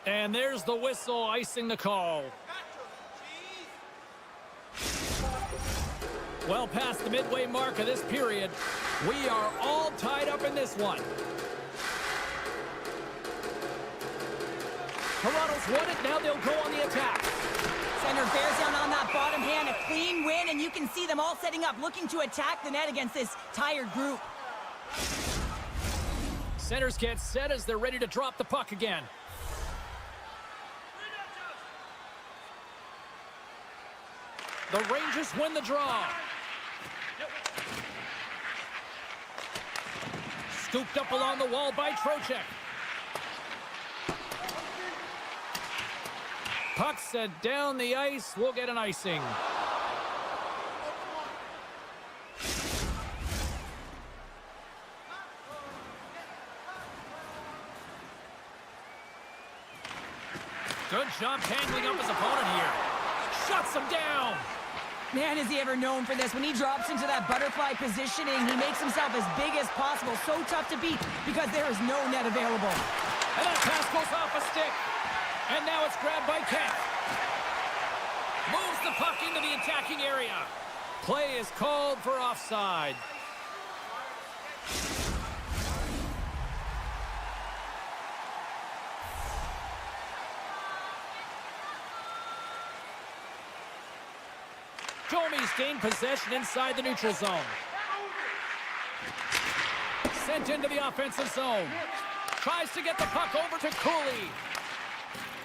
And there's the whistle icing the call. Well past the midway mark of this period, we are all tied up in this one. Toronto's won it, now they'll go on the attack. Center bears down on that bottom hand, a clean win, and you can see them all setting up, looking to attack the net against this tired group. Centers get set as they're ready to drop the puck again. The Rangers win the draw. Scooped up along the wall by Trocheck. Puck set down the ice. We'll get an icing. Good job tangling up his opponent here. Shuts him down. Man, is he ever known for this. When he drops into that butterfly positioning, he makes himself as big as possible. So tough to beat because there is no net available. And that pass goes off a stick. And now it's grabbed by Kent. Moves the puck into the attacking area. Play is called for offside. Domi's gained possession inside the neutral zone. Sent into the offensive zone. Tries to get the puck over to Cooley.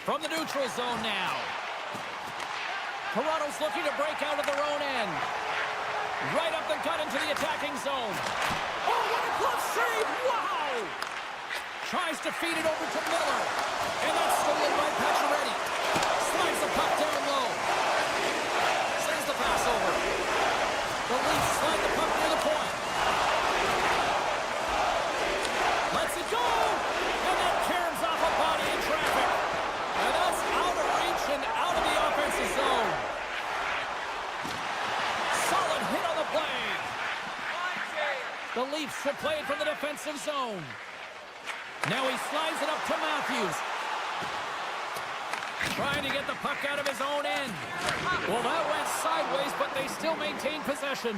From the neutral zone now. Toronto's looking to break out of their own end. Right up the gut into the attacking zone. Oh, what a glove save! Wow! Tries to feed it over to Miller. And that's stolen by Pacioretty. Slides the puck down low. Sends the pass over. The Leafs slide the puck near the point. Lets it go! And that caroms off a body in traffic. And that's out of reach and out of the offensive zone. Solid hit on the play. The Leafs will play it from the defensive zone. Now he slides it up to Matthews. Trying to get the puck out of his own end. Well, that went sideways, but they still maintain possession.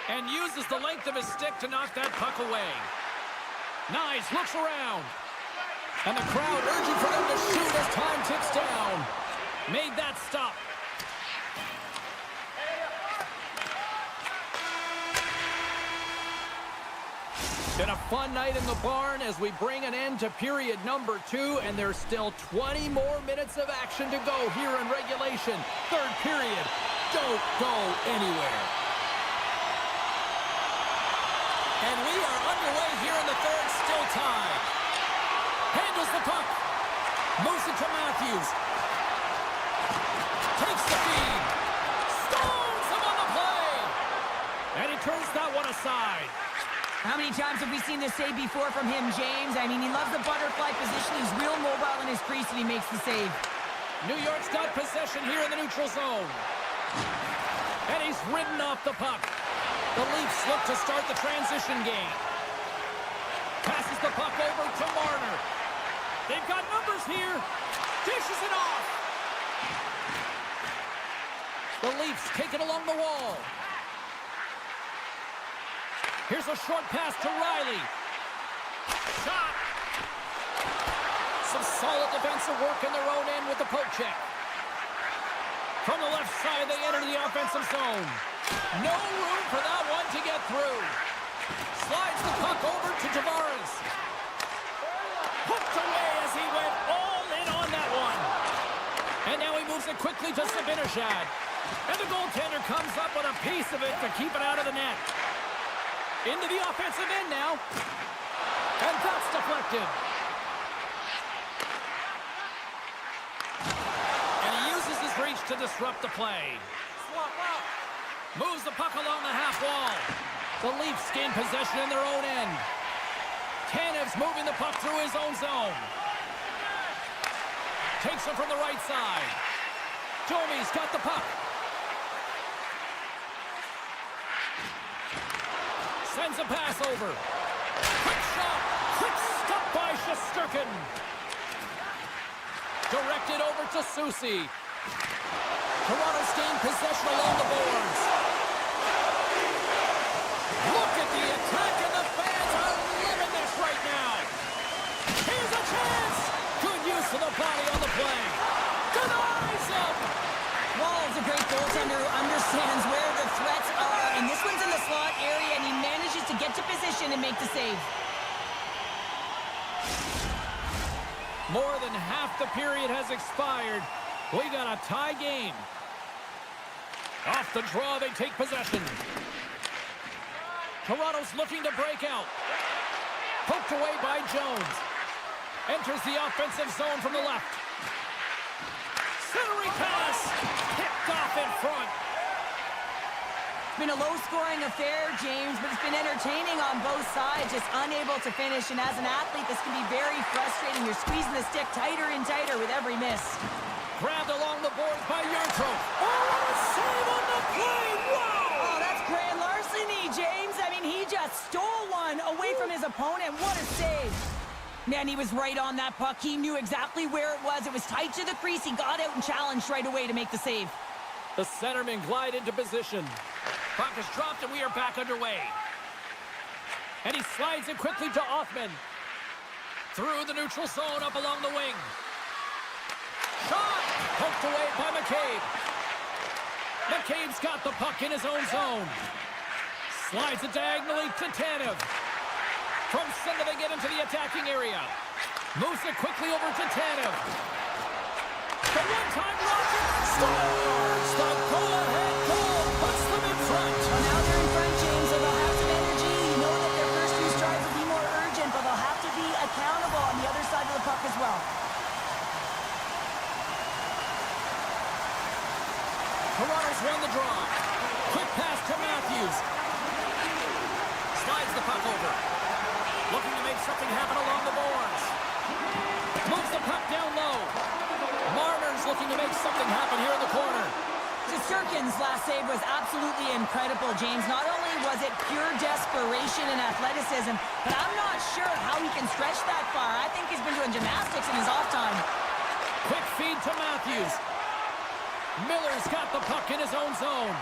And uses the length of his stick to knock that puck away. Nice, looks around. And the crowd urging for them to shoot as time ticks down. Made that stop. Been a fun night in the barn as we bring an end to period number 2, and there's still 20 more minutes of action to go here in regulation. Third period. Don't go anywhere. And we are underway here in the third, still tied. Handles the puck. Moves it to Matthews. Takes the feed. Stones him on the play. And he turns that one aside. How many times have we seen this save before from him, James? I mean, he loves the butterfly position. He's real mobile in his crease and he makes the save. New York's got possession here in the neutral zone. And he's ridden off the puck. The Leafs look to start the transition game. Passes the puck over to Marner. They've got numbers here. Dishes it off. The Leafs take it along the wall. Here's a short pass to Riley. Shot. Some solid defensive work in their own end with the poke check. From the left side, they enter the offensive zone. No room for that one to get through. Slides the puck over to Tavares. Hooked away as he went all in on that one. And now he moves it quickly to Zibanejad. And the goaltender comes up with a piece of it to keep it out of the net. Into the offensive end now. And that's deflected. And he uses his reach to disrupt the play. Moves the puck along the half wall. The Leafs gain possession in their own end. Tanev's moving the puck through his own zone. Takes it from the right side. Domi's got the puck. Sends a pass over. Quick shot. Quick stop by Shesterkin. Directed over to Soucy. Toronto's gained possession along the boards. Look at the attack, and the fans are loving this right now. Here's a chance. Good use of the body on the play. Denies him. Wall's a great goaltender who understands where the threats are, and this one's in the slot area, and he manages to get to position and make the save. More than half the period has expired. We got a tie game. Off the draw, they take possession. Toronto's looking to break out. Poked away by Jones. Enters the offensive zone from the left. Centering pass. Picked off in front. It's been a low-scoring affair, James, but it's been entertaining on both sides, just unable to finish. And as an athlete, this can be very frustrating. You're squeezing the stick tighter and tighter with every miss. Grabbed along the boards by Yarntrope. Oh, what a save on the play! Wow! Oh, that's grand larceny, James. I mean, he just stole one away from his opponent. What a save. Man, he was right on that puck. He knew exactly where it was. It was tight to the crease. He got out and challenged right away to make the save. The centerman glide into position. Puck is dropped and we are back underway. And he slides it quickly to Othman. Through the neutral zone up along the wing. Shot! Poked away by McCabe. McCabe's got the puck in his own zone. Slides it diagonally to Tanev. From center they get into the attacking area. Moves it quickly over to Tanev. The one-time rocket scores! The go-ahead goal puts them in front. Well, now they're in front, James, so they'll have some energy. You know that their first few strides will be more urgent, but they'll have to be accountable on the other side of the puck as well. Toronto's won the draw. Quick pass to Matthews. Slides the puck over. Looking to make something happen along the boards. Moves the puck down low. Marner's looking to make something happen here in the corner. Shesterkin's last save was absolutely incredible, James. Not only was it pure desperation and athleticism, but I'm not sure how he can stretch that far. I think he's been doing gymnastics in his off time. Quick feed to Matthews. Miller's got the puck in his own zone.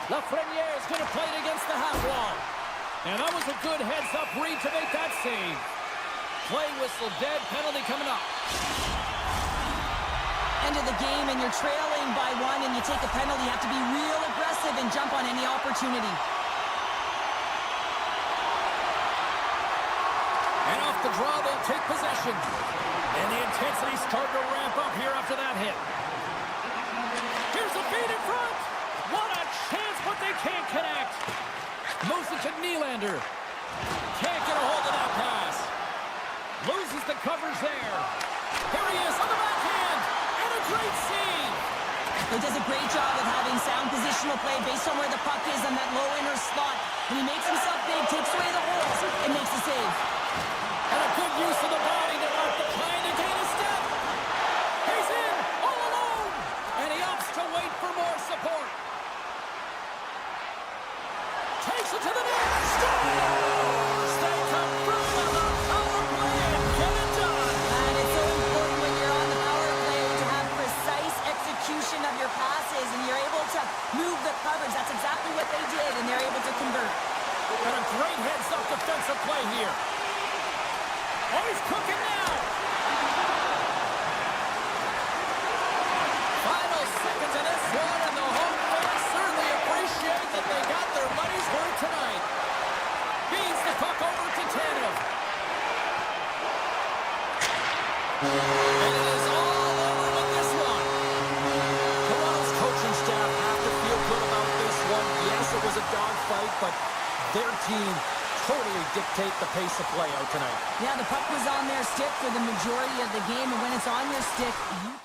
Lafreniere is going to play it against the half wall. And that was a good heads-up read to make that save. Play whistle dead, penalty coming up. End of the game and you're trailing by 1 and you take a penalty. You have to be real aggressive and jump on any opportunity. And off the draw, they'll take possession. And the intensity's starting to ramp up here after that hit. Here's a feed in front. What a chance, but they can't connect. Moves it to Nylander. Can't get a hold of that pass. Loses the coverage there. Here he is on the backhand. And a great save. He does a great job of having sound positional play based on where the puck is on that low inner slot. When he makes himself big, takes away the holes, and makes a save. And a good use of the body to knock the plane to gain a step. He's in, all alone. And he opts to wait for more support. Takes it to the net. Scores! They come from the power play and get it done. And it's so important when you're on the power play to have precise execution of your passes and you're able to move the coverage. That's exactly what they did, and they're able to convert. And a great heads-up defensive play here. Oh, he's cooking now. Final seconds of this one, and the home fans certainly appreciate that they got their money's worth tonight. Feeds the puck over to Tanev. And it is all over with this one. Toronto's coaching staff have to feel good about this one. Yes, it was a dogfight, but their team totally dictate the pace of play out tonight. Yeah, the puck was on their stick for the majority of the game, and when it's on your stick, you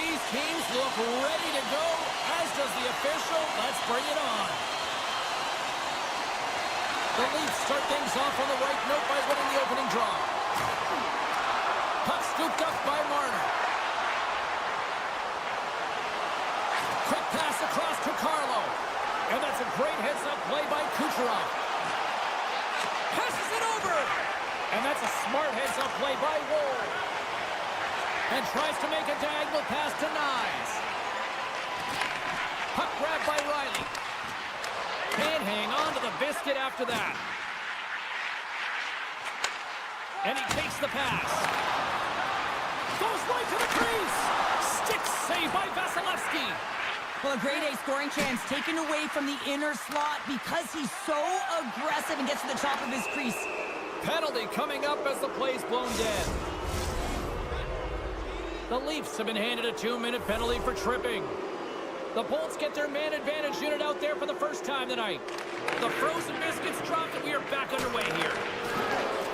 These teams look ready to go, as does the official. Let's bring it on. The Leafs start things off on the right note by winning the opening draw. Puck scooped up by Marner. Quick pass across to Carlo. And that's a great heads-up play by Kucherov. Passes it over. And that's a smart heads-up play by Ward. And tries to make a diagonal pass to Nyes. Puck grabbed by Riley. Can't hang on to the biscuit after that. And he takes the pass. Goes right to the crease. Stick save by Vasilevsky. Well, a grade A scoring chance taken away from the inner slot because he's so aggressive and gets to the top of his crease. Penalty coming up as the play's blown dead. The Leafs have been handed a 2-minute penalty for tripping. The Bolts get their man advantage unit out there for the first time tonight. The frozen biscuits dropped and we are back underway here.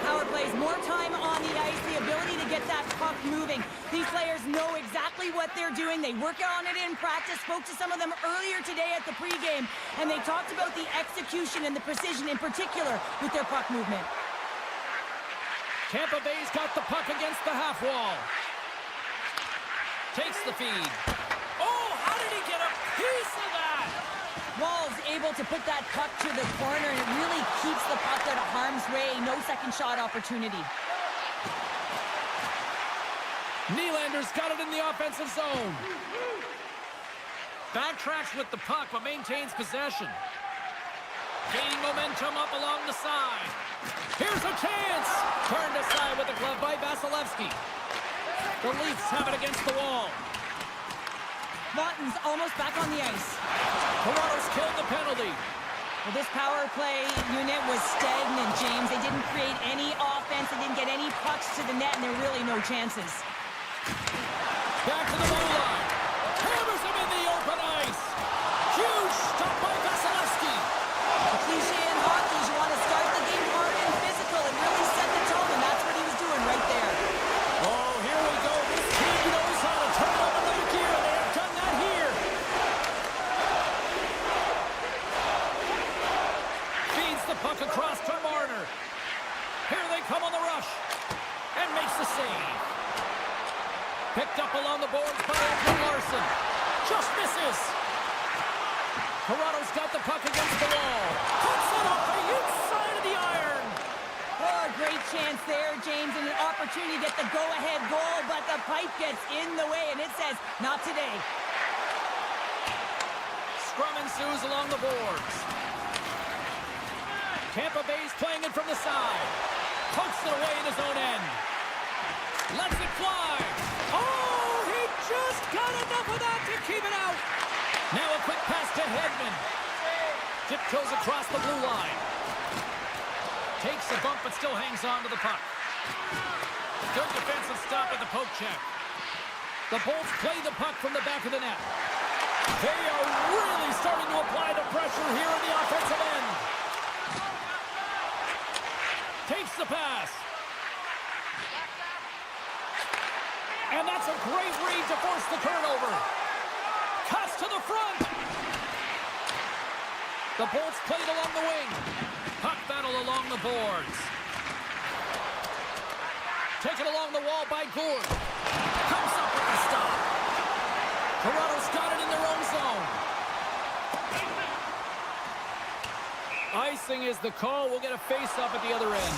Power plays, more time on the ice, the ability to get that puck moving. These players know exactly what they're doing. They work on it in practice. Spoke to some of them earlier today at the pregame, and they talked about the execution and the precision in particular with their puck movement. Tampa Bay's got the puck against the half wall. Takes the feed. Oh, how did he get a piece of that? Wall's able to put that puck to the corner, and it really keeps the puck out of harm's way. No second shot opportunity. Nylander's got it in the offensive zone. Backtracks with the puck, but maintains possession. Gaining momentum up along the side. Here's a chance! Turned aside with the glove by Vasilevsky. The Leafs have it against the wall. Lawton's almost back on the ice. Toronto's killed the penalty. Well, this power play unit was stagnant, James. They didn't create any offense. They didn't get any pucks to the net, and there were really no chances. Back to the blue line. Hammers him in the open ice. Huge stop by Vasilevsky. The cliche in hockey is you want to start the game hard and physical and really set the tone, and that's what he was doing right there. Oh, here we go. This team knows how to turn up another gear. They have done that here. Feeds the puck across to Marner. Here they come on the rush. And makes the save. Picked up along the boards by Anthony Larson. Just misses. Toronto's got the puck against the wall. Puts it off the inside of the iron. Oh, a great chance there, James, and an opportunity to get the go-ahead goal, but the pipe gets in the way, and it says, not today. Scrum ensues along the boards. Tampa Bay's playing it from the side. Pokes it away in his own end. Lets it fly. Oh, he just got enough of that to keep it out. Now a quick pass to Hedman. Tiptoes across the blue line. Takes a bump but still hangs on to the puck. Good defensive stop at the poke check. The Bolts play the puck from the back of the net. They are really starting to apply the pressure here in the offensive end. Takes the pass. And that's a great read to force the turnover. Cuts to the front. The Bolts played along the wing. Puck battle along the boards. Taken along the wall by Gourde. Comes up with the stop. Toronto's got it in their own zone. Icing is the call. We'll get a face-up at the other end.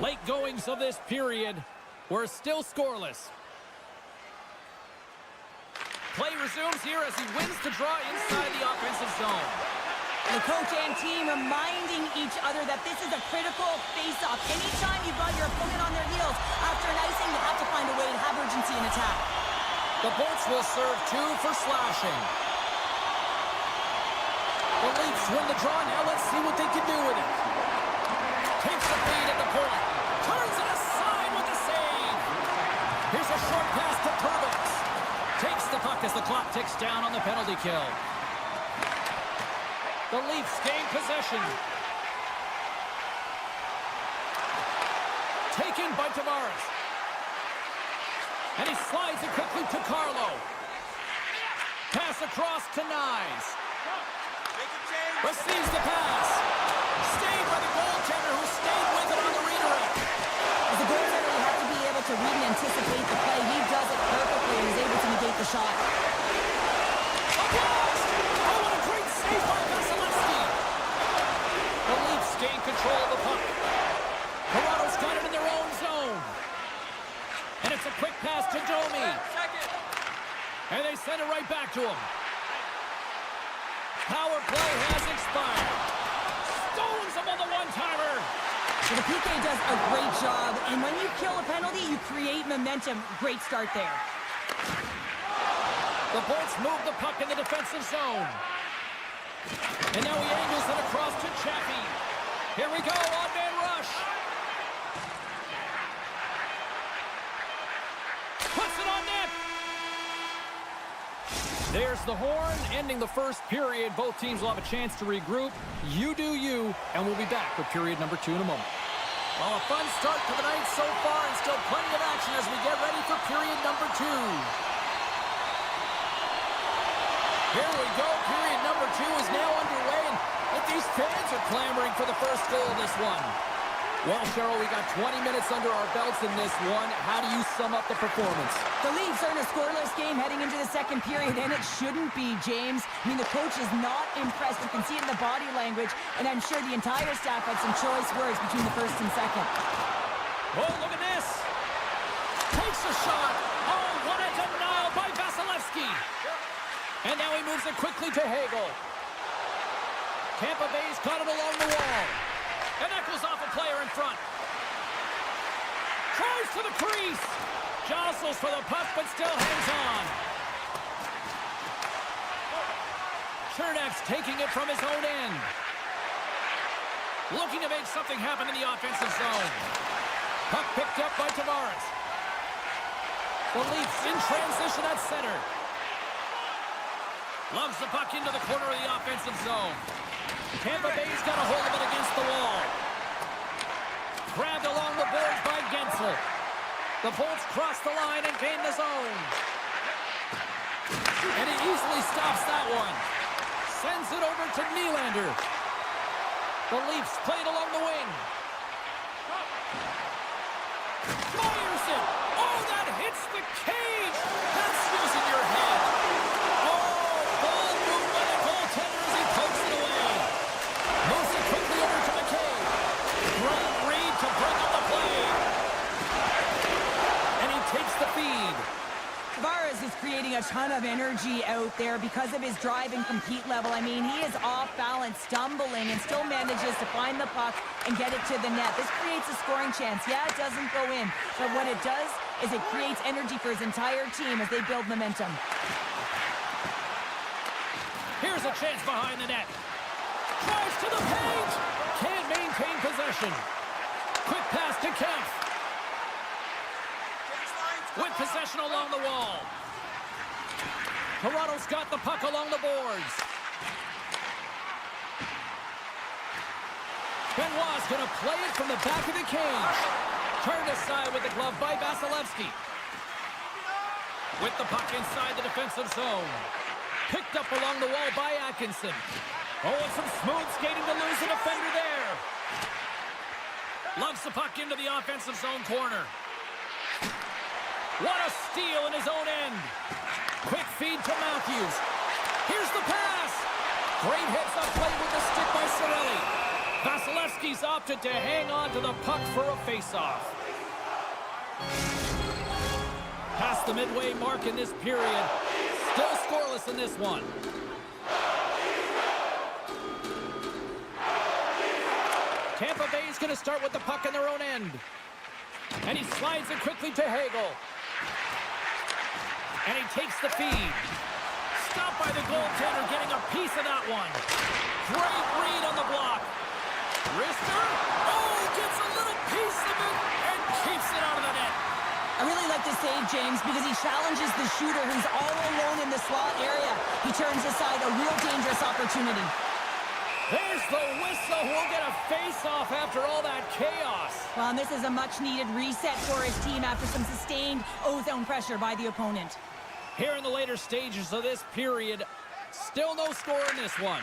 Late goings of this period. We're still scoreless. Play resumes here as he wins the draw inside the offensive zone. The coach and team reminding each other that this is a critical face-off. Anytime you've got your opponent on their heels after an icing, you have to find a way to have urgency in attack. The Bolts will serve 2 for slashing. The Leafs win the draw. Now let's see what they can do with it. Takes the feed at the point. Turns it aside with the save. Here's a short pass to Turbix. Takes the puck as the clock ticks down on the penalty kill. The Leafs gain possession. Taken by Tavares. And he slides it quickly to Carlo. Pass across to Nyes. Receives the pass. Stayed by the goaltender who stayed with it on the redirect. As a goaltender, you have to be able to read and anticipate the play. He does it perfectly and is able to negate the shot. A blast! Oh, what a great save by Vasilevsky. The Leafs gain control of the puck. Toronto's got it in their own zone. And it's a quick pass to Domi. And they send it right back to him. Power play has expired. Stones him on the one-timer. So the PK does a great job, and when you kill a penalty, you create momentum. Great start there. The Bolts move the puck in the defensive zone. And now he angles it across to Chappie. Here we go, on-man rush. Puts it on net. There's the horn, ending the first period. Both teams will have a chance to regroup. You do you, and we'll be back with period number 2 in a moment. Well, a fun start to the night so far, and still plenty of action as we get ready for period number 2. Here we go. Period number 2 is now underway, and these fans are clamoring for the first goal of this one. Well, Cheryl, we got 20 minutes under our belts in this one. How do you sum up the performance? The Leafs are in a scoreless game heading into the second period, and it shouldn't be, James. I mean, the coach is not impressed. You can see it in the body language, and I'm sure the entire staff had some choice words between the first and second. Oh, look at this. Takes a shot. Oh, what a denial by Vasilevsky. And now he moves it quickly to Hagel. Tampa Bay's got it along the wall. And that goes off a player in front. Tries to the crease. Jostles for the puck, but still hangs on. Chernak's taking it from his own end. Looking to make something happen in the offensive zone. Puck picked up by Tavares. The Leafs in transition at center. Loves the puck into the corner of the offensive zone. Tampa Bay's got a hold of it against the wall. Grabbed along the boards by Gensel. The Bolts cross the line and gain the zone. And he easily stops that one. Sends it over to Nylander. The Leafs play it along the wing. Fires it. Oh, that hits the cage. That's using your head. Oh, ball moved by the goaltender as he pokes it away. Moves it quickly over to McKay. Great read to bring up the play. And he takes the feed. Tavares is creating a ton of energy out there because of his drive and compete level. I mean, he is off balance, stumbling, and still manages to find the puck and get it to the net. This creates a scoring chance. Yeah, it doesn't go in, but what it does is it creates energy for his entire team as they build momentum. Here's a chance behind the net. Drives to the paint. Can't maintain possession. Quick pass to Kemp. With possession along the wall. Toronto's got the puck along the boards. Benoit's going to play it from the back of the cage. Turned aside with the glove by Vasilevsky. With the puck inside the defensive zone. Picked up along the wall by Atkinson. Oh, and some smooth skating to lose a defender there. Loves the puck into the offensive zone corner. What a steal in his own end. Quick feed to Matthews. Here's the pass. Great hits up play with the stick by Cirelli. Vasilevsky's opted to hang on to the puck for a face-off. Past the midway mark in this period. Still scoreless in this one. Tampa Bay's going to start with the puck in their own end. And he slides it quickly to Hagel. And he takes the feed. Stopped by the goaltender, getting a piece of that one. Great read on the block. Rister. Oh, gets a little piece of it and keeps it out of the net. I really like this save, James, because he challenges the shooter who's all alone in the slot area. He turns aside a real dangerous opportunity. There's the whistle. We'll get a face-off after all that chaos. Well, and this is a much-needed reset for his team after some sustained ozone pressure by the opponent. Here in the later stages of this period, still no score in this one.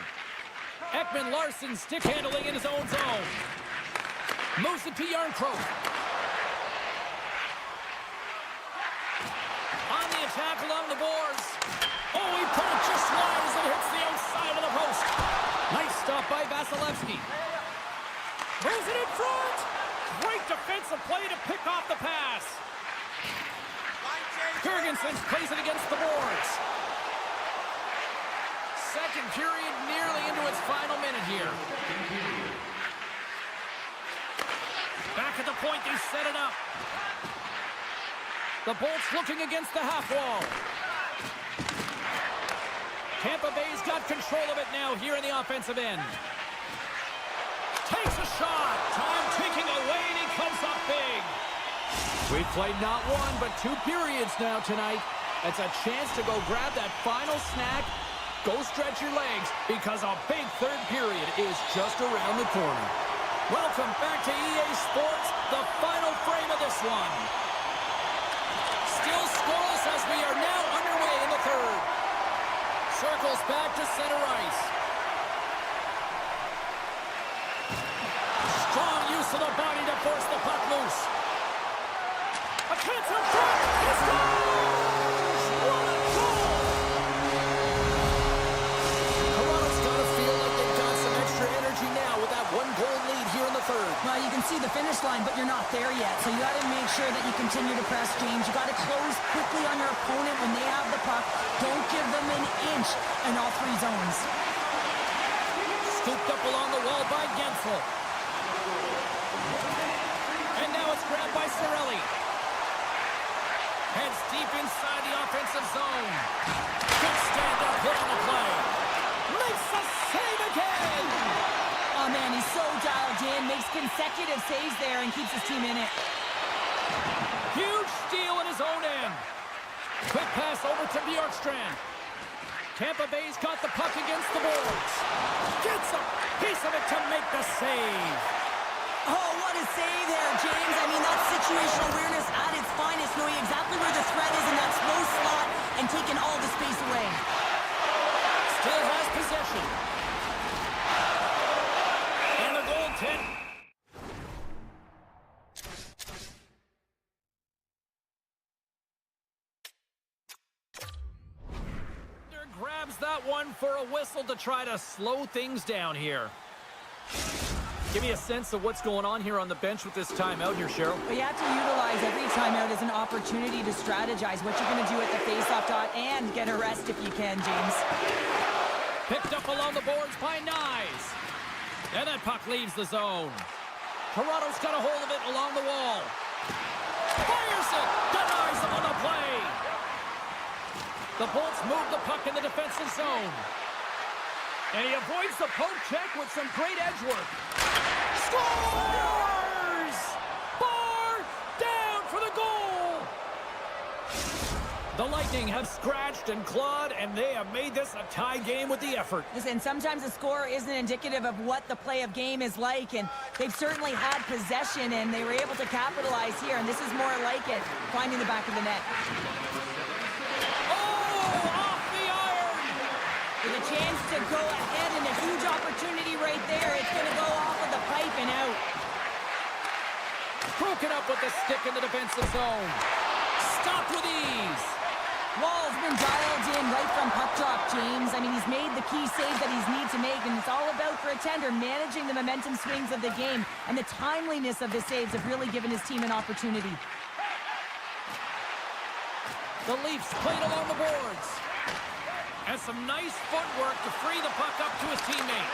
Ekman Larsson stick handling in his own zone. Moves it to Yarncroke. On the attack along the boards. Oh, he put it just wide as it hits the outside of the post. Nice stop by Vasilevsky. Moves it in front. Great defensive play to pick off the pass. Jurgensen plays it against the boards. Second period nearly into its final minute here. Back at the point, they set it up. The Bolts looking against the half wall. Tampa Bay's got control of it now here in the offensive end. Takes a shot. Time ticking away, and he comes up big. We've played not one, but 2 periods now tonight. It's a chance to go grab that final snack. Go stretch your legs, because a big third period is just around the corner. Welcome back to EA Sports, the final frame of this one. Still scoreless as we are now underway in the third. Circles back to center ice. Strong use of the body to force the puck loose. A chance in front. He scores! What a goal! Toronto's got to feel like they've got some extra energy now with that 1-goal lead here in the third. Well, you can see the finish line, but you're not there yet. So you got to make sure that you continue to press, James. You got to close quickly on your opponent when they have the puck. Don't give them an inch in all 3 zones. Scooped up along the wall by Gensel. And now it's grabbed by Cirelli. Heads deep inside the offensive zone. Good stand-up hit on the play. Makes the save again! Oh, man, he's so dialed in. Makes consecutive saves there and keeps his team in it. Huge steal in his own end. Quick pass over to Bjorkstrand. Tampa Bay's got the puck against the boards. Gets a piece of it to make the save. Oh, what a save there, James. I mean, that's situational awareness at its finest, knowing exactly where the threat is in that slow slot and taking all the space away. Still has possession. And the goaltender. Grabs that one for a whistle to try to slow things down here. Give me a sense of what's going on here on the bench with this timeout here, Cheryl. But you have to utilize every timeout as an opportunity to strategize what you're going to do at the faceoff dot and get a rest if you can, James. Picked up along the boards by Nyes. And that puck leaves the zone. Toronto's got a hold of it along the wall. Fires it! Denies him on the play! The Bolts move the puck in the defensive zone. And he avoids the poke check with some great edge work. Scores! Bar down for the goal! The Lightning have scratched and clawed, and they have made this a tie game with the effort. Listen, sometimes a score isn't indicative of what the play of game is like, and they've certainly had possession, and they were able to capitalize here, and this is more like it, finding the back of the net. With a chance to go ahead and a huge opportunity right there. It's going to go off of the pipe and out. Broken up with the stick in the defensive zone. Stopped with ease. Wall's been dialed in right from puck drop, James. I mean, he's made the key save that he's need to make, and it's all about, for a tender, managing the momentum swings of the game, and the timeliness of the saves have really given his team an opportunity. The Leafs played along the boards. And some nice footwork to free the puck up to his teammate.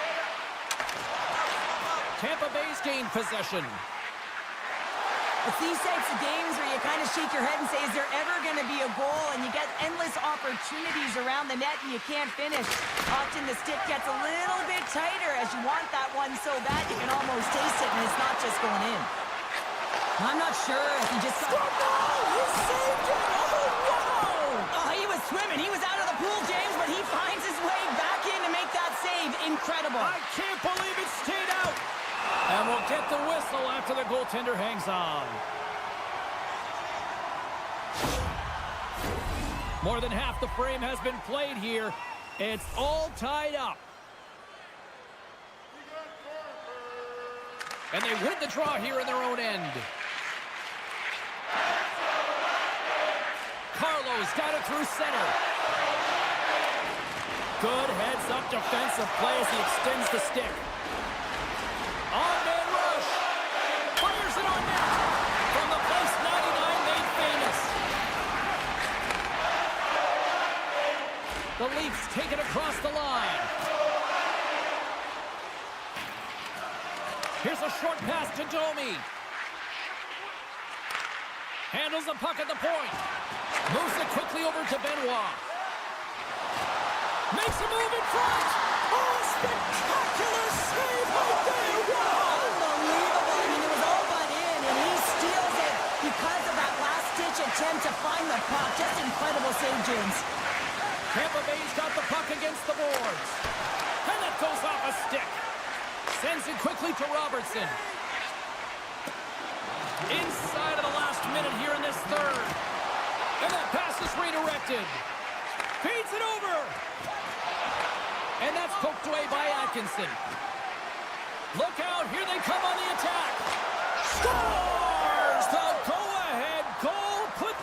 Tampa Bay's gained possession. It's these types of games where you kind of shake your head and say, is there ever going to be a goal? And you get endless opportunities around the net and you can't finish. Often the stick gets a little bit tighter as you want that one so bad you can almost taste it and it's not just going in. I'm not sure if he just... He saved it! Oh, wow! Oh, he was was swimming. He was out of the pool, James, but he finds his way back in to make that save. Incredible. I can't believe it stayed out. And we'll get the whistle after the goaltender hangs on. More than half the frame has been played here. It's all tied up. And they win the draw here in their own end. Carlos got it through center. Good heads-up defensive play as he extends the stick. On-man rush. Fires it on net. From the place 99 made famous. The Leafs take it across the line. Here's a short pass to Domi. Handles the puck at the point. Moves it quickly over to Benoit. Makes a move in front. Oh, spectacular save right there. Wow. Unbelievable. I mean, it was all but in, and he steals it because of that last-ditch attempt to find the puck. Just incredible save, James. Tampa Bay's got the puck against the boards. And that goes off a stick. Sends it quickly to Robertson. Inside of the last minute here in this third. And that pass is redirected. Feeds it over. And that's poked away by Atkinson. Look out, here they come on the attack. Scores! The go-ahead goal put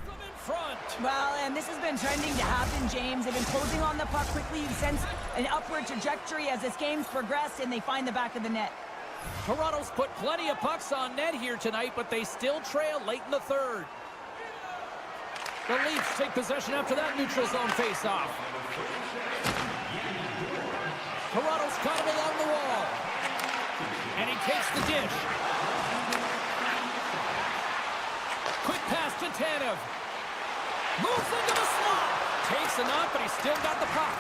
them in front. Well, and this has been trending to happen, James. They've been closing on the puck quickly. You sense an upward trajectory as this game's progressed, and they find the back of the net. Toronto's put plenty of pucks on net here tonight, but they still trail late in the third. The Leafs take possession after that neutral zone face-off. Toronto's got him along the wall. And he takes the dish. Quick pass to Tanev. Moves into the slot. Takes a knock, but he's still got the puck.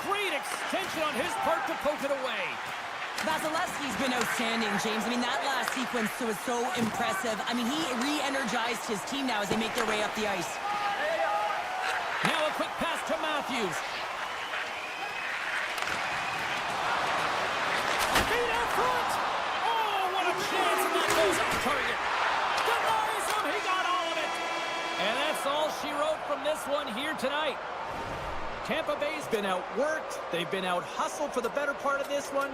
Great extension on his part to poke it away. Vasilevsky's been outstanding, James. I mean, that last sequence was so impressive. I mean, he re-energized his team now as they make their way up the ice. Now a quick pass to Matthews. Feet out front. Oh, what a chance, and that goes off target. Denies him, he got all of it. And that's all she wrote from this one here tonight. Tampa Bay's been outworked. They've been out-hustled for the better part of this one.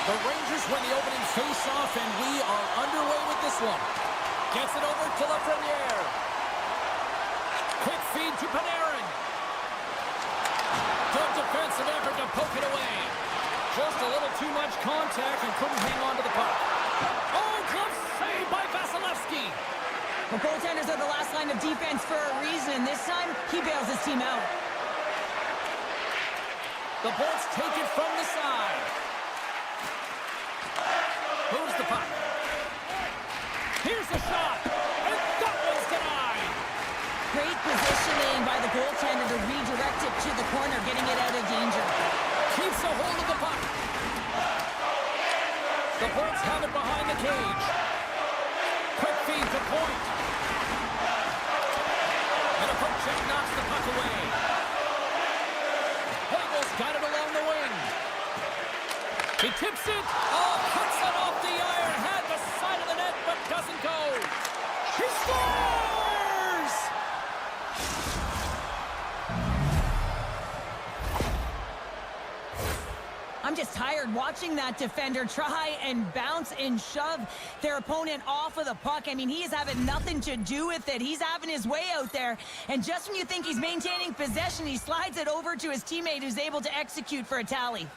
The Rangers win the opening face-off, and we are underway with this one. Gets it over to Lafreniere. Quick feed to Panarin. Good defensive effort to poke it away. Just a little too much contact and couldn't hang on to the puck. Oh, glove save by Vasilevsky. The goaltenders are the last line of defense for a reason, and this time, he bails his team out. The Bolts take it from the side. Moves the puck. Here's the shot, and that one's denied. Great positioning by the goaltender to redirect it to the corner, getting it out of danger. Keeps a hold of the puck. The Bolts have it behind the cage. Quick feed to point. And a poke check knocks the puck away. Hegel's got it along the wing. He tips it. Oh, cuts it off the iron. Had the side of the net, but doesn't go. He scores! I'm just tired watching that defender try and bounce and shove their opponent off of the puck. I mean, he is having nothing to do with it. He's having his way out there. And just when you think he's maintaining possession, he slides it over to his teammate who's able to execute for a tally.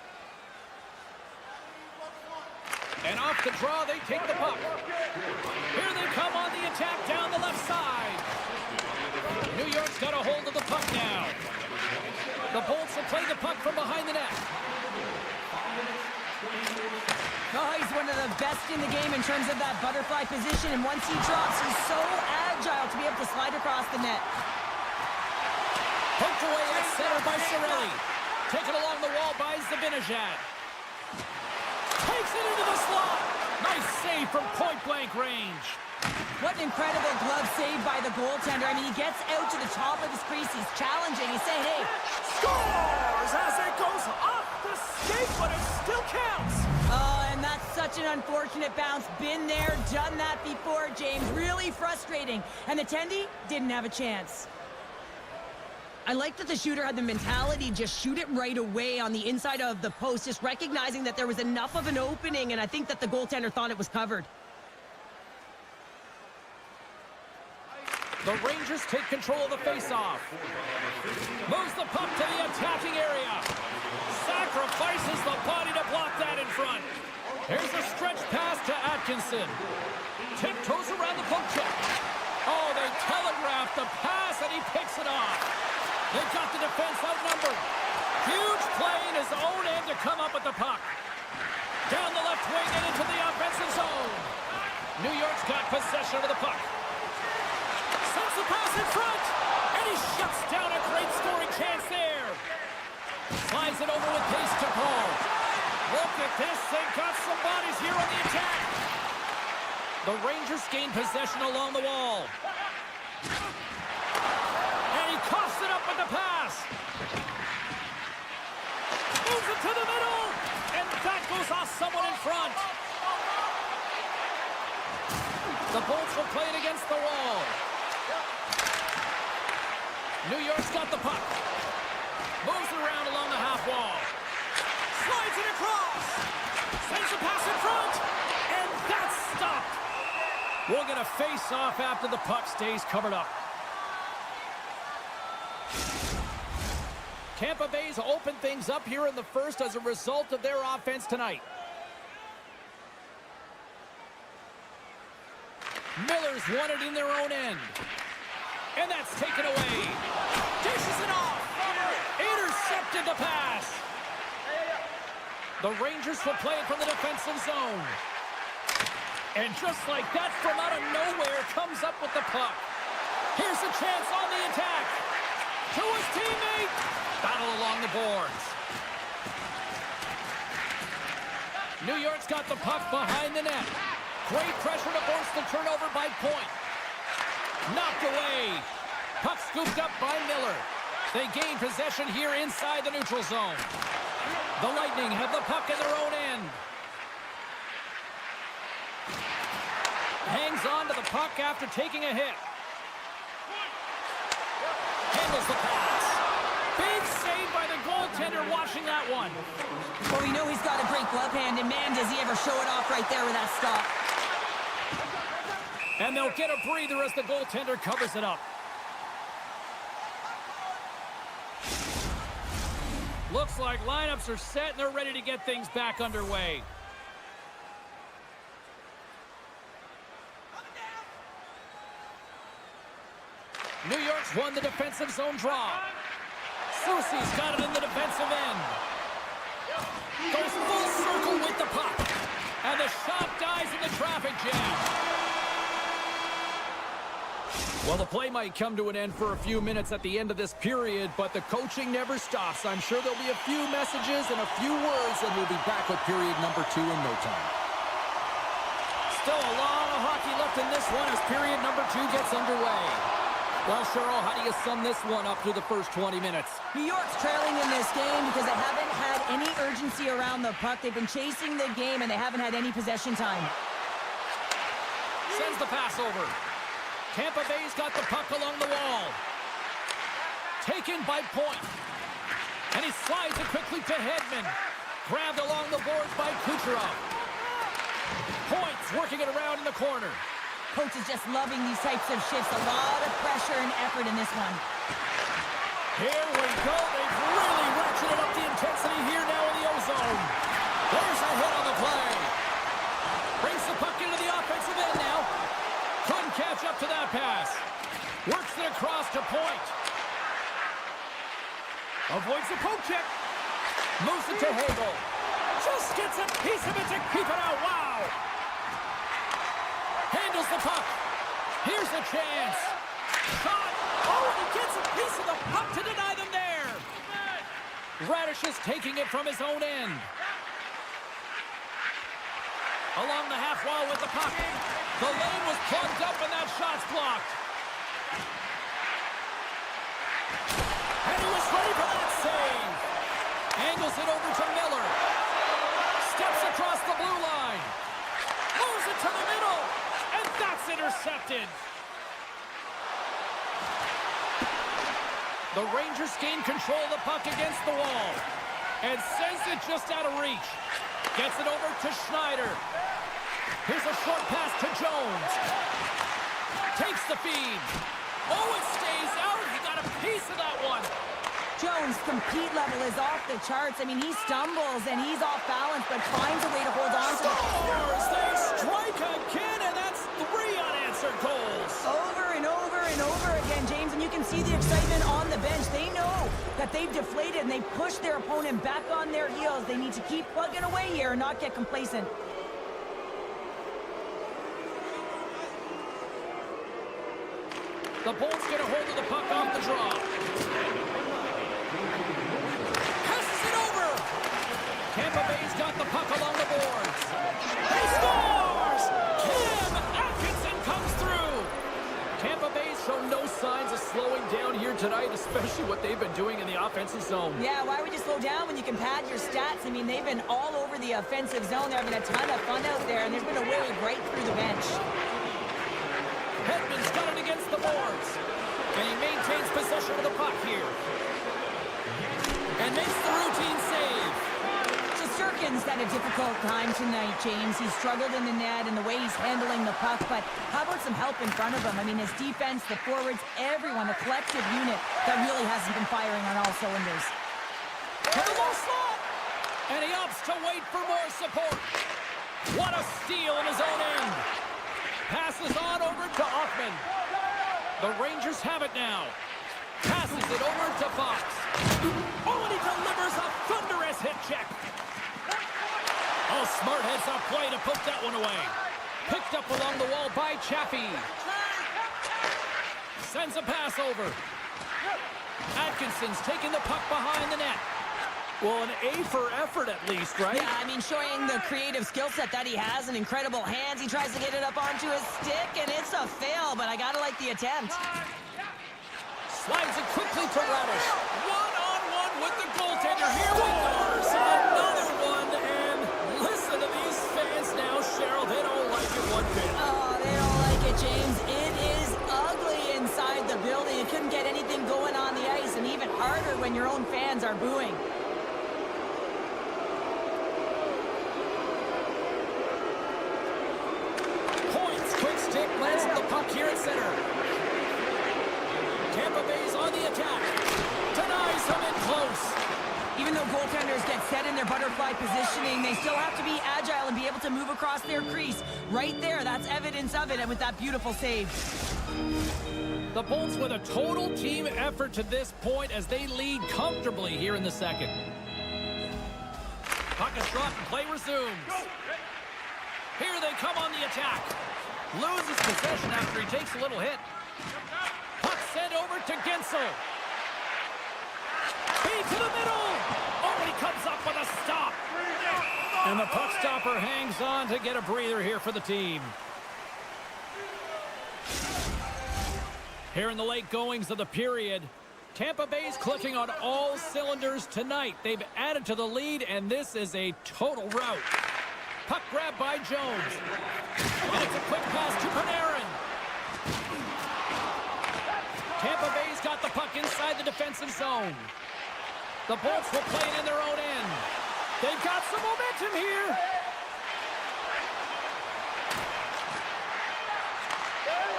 And off the draw, they take the puck. Here they come on the attack down the left side. New York's got a hold of the puck now. The Bolts will play the puck from behind the net. Oh, he's one of the best in the game in terms of that butterfly position. And once he drops, he's so agile to be able to slide across the net. Poked away at center by Cirelli. Taken along the wall by Zibanejad. Takes it into the slot. Nice save from point-blank range. What an incredible glove save by the goaltender. I mean, he gets out to the top of his crease. He's challenging. He's saying, hey. Scores as it goes off the skate, but it still counts. Oh, and that's such an unfortunate bounce. Been there, done that before, James. Really frustrating. And the Tendy didn't have a chance. I like that the shooter had the mentality, just shoot it right away on the inside of the post, just recognizing that there was enough of an opening, and I think that the goaltender thought it was covered. The Rangers take control of the faceoff. Moves the puck to the attacking area. Sacrifices the body to block that in front. Here's a stretch pass to Atkinson. Tiptoes around the poke check. Oh, they telegraphed the pass, and he picks it off. They've got the defense outnumbered. Huge play in his own end to come up with the puck. Down the left wing and into the offensive zone. New York's got possession of the puck. Sends the pass in front. And he shuts down a great scoring chance there. Slides it over with pace to Paul. Look at this. They've got some bodies here on the attack. The Rangers gain possession along the wall. Coughs it up with the pass. Moves it to the middle. And that goes off someone in front. The Bolts will play it against the wall. New York's got the puck. Moves it around along the half wall. Slides it across. Sends the pass in front. And that's stopped. We'll get a face-off after the puck stays covered up. Tampa Bay's opened things up here in the first as a result of their offense tonight. Miller's won it in their own end. And that's taken away. Dishes it off. Intercepted the pass. The Rangers will play it from the defensive zone. And just like that, from out of nowhere, comes up with the puck. Here's a chance on the attack. To his teammate. Battle along the boards. New York's got the puck behind the net. Great pressure to force the turnover by Point. Knocked away. Puck scooped up by Miller. They gain possession here inside the neutral zone. The Lightning have the puck in their own end. Hangs on to the puck after taking a hit. Handles the pass. Big save by the goaltender. goaltender watching that one. Well, we know he's got a great glove hand, and man, does he ever show it off right there with that stop. And they'll get a breather as the goaltender covers it up. Looks like lineups are set and they're ready to get things back underway. New York's won the defensive zone draw. Soucy's got it in the defensive end. Goes full circle with the puck. And the shot dies in the traffic jam. Well, the play might come to an end for a few minutes at the end of this period, but the coaching never stops. I'm sure there'll be a few messages and a few words, and we'll be back with period number 2 in no time. Still a lot of hockey left in this one as period number 2 gets underway. Well, Cheryl, how do you sum this one up through the first 20 minutes? New York's trailing in this game because they haven't had any urgency around the puck. They've been chasing the game, and they haven't had any possession time. Sends the pass over. Tampa Bay's got the puck along the wall. Taken by Point. And he slides it quickly to Hedman. Grabbed along the boards by Kucherov. Point's working it around in the corner. Coach is just loving these types of shifts. A lot of pressure and effort in this one. Here we go. They've really ratcheted up the intensity here now in the O-zone. There's a hit on the play. Brings the puck into the offensive end now. Couldn't catch up to that pass. Works it across to Point. Avoids the poke check. Moves it to Hagel. Just gets a piece of it to keep it out. Wow. Handles the puck. Here's a chance. Shot. Oh, and he gets a piece of the puck to deny them there. Radish is taking it from his own end. Along the half wall with the puck. The lane was plugged up and that shot's blocked. And he was ready for that save. Angles it over to Miller. Steps across the blue line. Moves it to the middle. And that's intercepted. The Rangers gain control of the puck against the wall. And sends it just out of reach. Gets it over to Schneider. Here's a short pass to Jones. Takes the feed. Oh, it stays out. He got a piece of that one. Jones' compete level is off the charts. I mean, he stumbles and he's off balance, but finds a way to hold on to it. Scores! They strike again, and that's 3 unanswered goals. Over and over and over again, James, and you can see the excitement on the bench. They know that they've deflated and they push their opponent back on their heels. They need to keep plugging away here and not get complacent. The Bolts get a hold of the puck off the draw. Passes it over. Tampa Bay's got the puck along the boards. He scores! Kim Atkinson comes through. Tampa Bay's shown no signs of slowing down here tonight, especially what they've been doing in the offensive zone. Yeah, why would you slow down when you can pad your stats? I mean, they've been all over the offensive zone. They're having a ton of fun out there, and there's been a wave right through the bench. Hedman's got it against the boards. And he maintains possession of the puck here. And makes the routine save. Shesterkin's had a difficult time tonight, James. He's struggled in the net and the way he's handling the puck, but how about some help in front of him? I mean, his defense, the forwards, everyone, a collective unit that really hasn't been firing on all cylinders. To the low slot. And he opts to wait for more support. What a steal in his own end. Passes on over to Hoffman. The Rangers have it now. Passes it over to Fox. Oh, and he delivers a thunderous hit check. Oh, smart heads-up play to put that one away. Picked up along the wall by Chaffee. Sends a pass over. Atkinson's taking the puck behind the net. Well, an A for effort at least, right? Yeah, I mean, showing the creative skill set that he has and incredible hands. He tries to get it up onto his stick, and it's a fail, but I gotta like the attempt. Slides it quickly to Radish. One-on-one with the goaltender. Here we go. Another one, and listen to these fans now, Cheryl. They don't like it one bit. Oh, they don't like it, James. It is ugly inside the building. You couldn't get anything going on the ice, and even harder when your own fans are booing. glancing the puck here at center. Tampa Bay's on the attack. Denies him in close. Even though goaltenders get set in their butterfly positioning, they still have to be agile and be able to move across their crease. Right there, that's evidence of it, and with that beautiful save. The Bolts with a total team effort to this point as they lead comfortably here in the second. Puck is dropped and play resumes. Here they come on the attack. Loses possession after he takes a little hit. Puck sent over to Gensel. Feed to the middle. Oh, he comes up with a stop. And the puck stopper hangs on to get a breather here for the team. Here in the late goings of the period, Tampa Bay's clicking on all cylinders tonight. They've added to the lead, and this is a total rout. Puck grab by Jones. And it's a quick pass to Panarin. Tampa Bay's got the puck inside the defensive zone. The Bolts will play it in their own end. They've got some momentum here.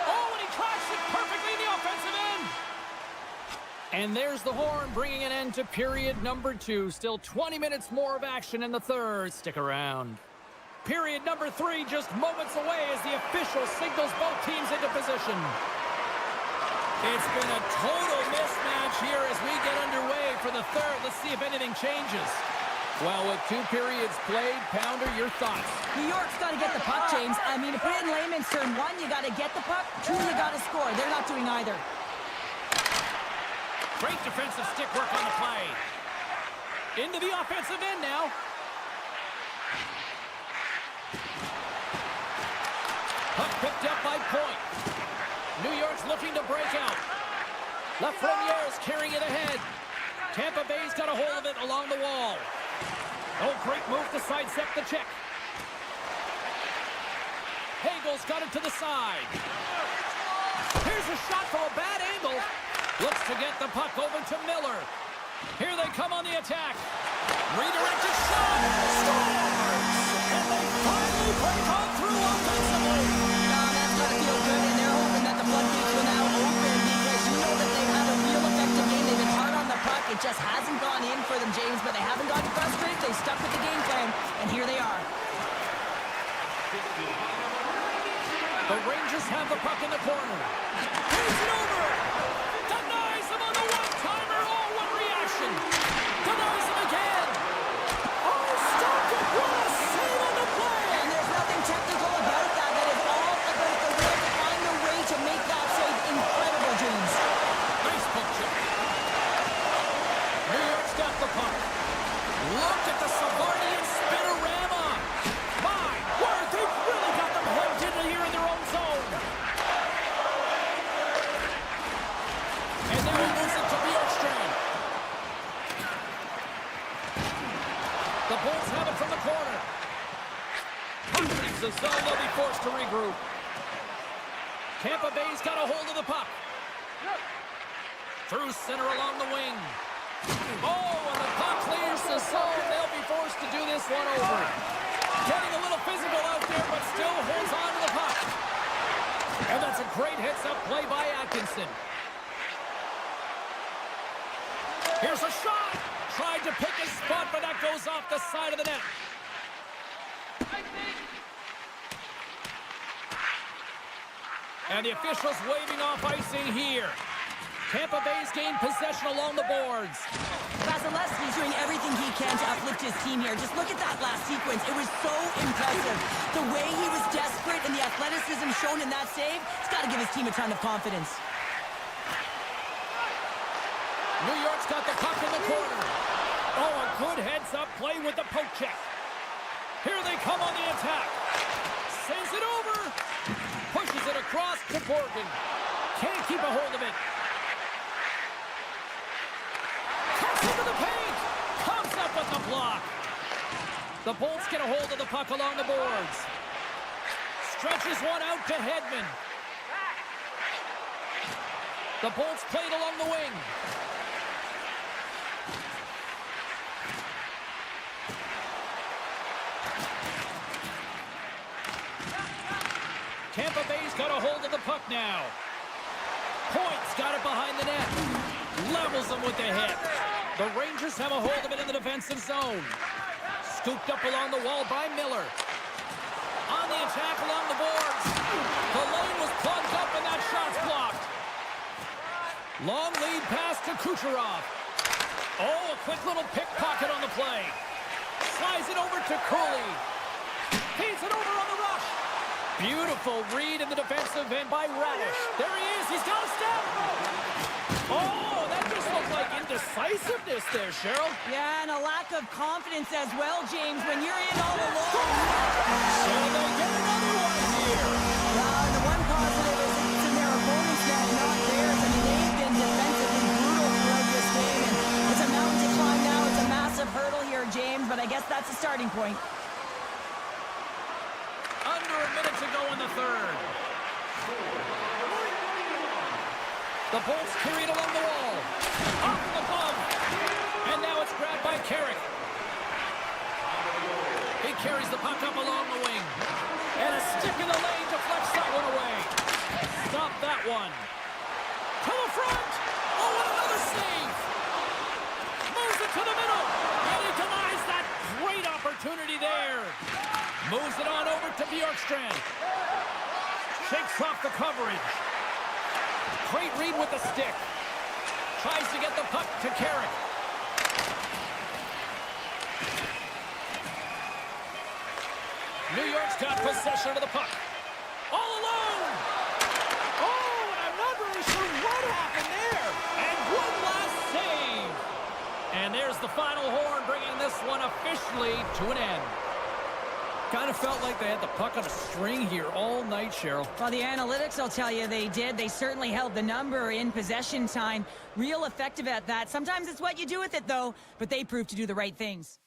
Oh, and he cracks it perfectly in the offensive end. And there's the horn, bringing an end to period number 2. Still 20 minutes more of action in the third. Stick around. Period number 3 just moments away as the official signals both teams into position. It's been a total mismatch here as we get underway for the third. Let's see if anything changes. Well, with 2 periods played, Pounder, your thoughts? New York's got to get the puck, James. I mean, to put it in layman's term, 1, you got to get the puck. 2, you got to score. They're not doing either. Great defensive stick work on the play. Into the offensive end now. Puck picked up by Point. New York's looking to break out. Lafreniere's carrying it ahead. Tampa Bay's got a hold of it along the wall. Oh, great move to sidestep the check. Hagel's got it to the side. Here's a shot from a bad angle. Looks to get the puck over to Miller. Here they come on the attack. Redirected shot. Scores! And they finally break on through offensively. That's got to feel good, and they're hoping that the floodgates will now open because you know that they've had a real effective game. They've been hard on the puck. It just hasn't gone in for them, James, but they haven't gotten frustrated. They stuck with the game plan, and here they are. The Rangers have the puck in the corner. Takes it over. Denies him on the one-timer. Oh, what reaction. Denies him again. Oh, stopped it. What a save on the play. And there's nothing technical about that. That is all about the will to find a way to make that save incredible, James. Nice poke check. New York's got the puck. Look at the Savardian spinorama. My word, they've really got them hemmed in here in their own zone. And now he moves it to Bjorkstrand. The Bulls have it from the corner. Puck leaves the zone. They'll be forced to regroup. Tampa Bay's got a hold of the puck. Through center along the wing. Oh, and the puck clears the zone. They'll be forced to do this one over. Getting a little physical out there, but still holds on to the puck. And that's a great heads-up play by Atkinson. Here's a shot. Tried to pick his spot, but that goes off the side of the net. And the officials waving off icing here. Tampa Bay's gained possession along the boards. Vasilevsky's doing everything he can to uplift his team here. Just look at that last sequence. It was so impressive. The way he was desperate and the athleticism shown in that save, it's got to give his team a ton of confidence. New York's got the puck in the corner. Oh, a good heads-up play with the poke check. Here they come on the attack. Sends it over. Pushes it across to Borgen. Can't keep a hold of it. Cuts into the paint. Comes up with the block. The Bolts get a hold of the puck along the boards. Stretches one out to Hedman. The Bolts played along the wing. Tampa Bay's got a hold of the puck now. Points got it behind the net. Levels them with the hit. The Rangers have a hold of it in the defensive zone. Scooped up along the wall by Miller. On the attack along the boards. The lane was plugged up and that shot's blocked. Long lead pass to Kucherov. Oh, a quick little pickpocket on the play. Slides it over to Cooley. Feeds it over on the rush. Beautiful read in the defensive end by Radish. There he is. He's got a step. Oh, that just looked like indecisiveness there, Cheryl. Yeah, and a lack of confidence as well, James, when you're in all alone. So they get another one here. And the one positive is it's in their opponent's net, not theirs. I mean, they've been defensively brutal throughout this game, and it's a mountain to climb now. It's a massive hurdle here, James, but I guess that's a starting point. Under a minute to go in the third. The Bolts carry it along the wall. Off the bump. And now it's grabbed by Carrick. He carries the puck up along the wing. And a stick in the lane deflects that one away. Stop that one. To the front. Oh, and another save. Moves it to the middle. And he denies that great opportunity there. Moves it on over to Bjorkstrand. Shakes off the coverage. Great read with the stick. Tries to get the puck to Carrick. New York's got possession of the puck. All alone! Oh, and I'm not really sure what happened there. And one last save. And there's the final horn, bringing this one officially to an end. Kind of felt like they had the puck on a string here all night, Cheryl. Well, the analytics will tell you they did. They certainly held the number in possession time. Real effective at that. Sometimes it's what you do with it, though, but they proved to do the right things.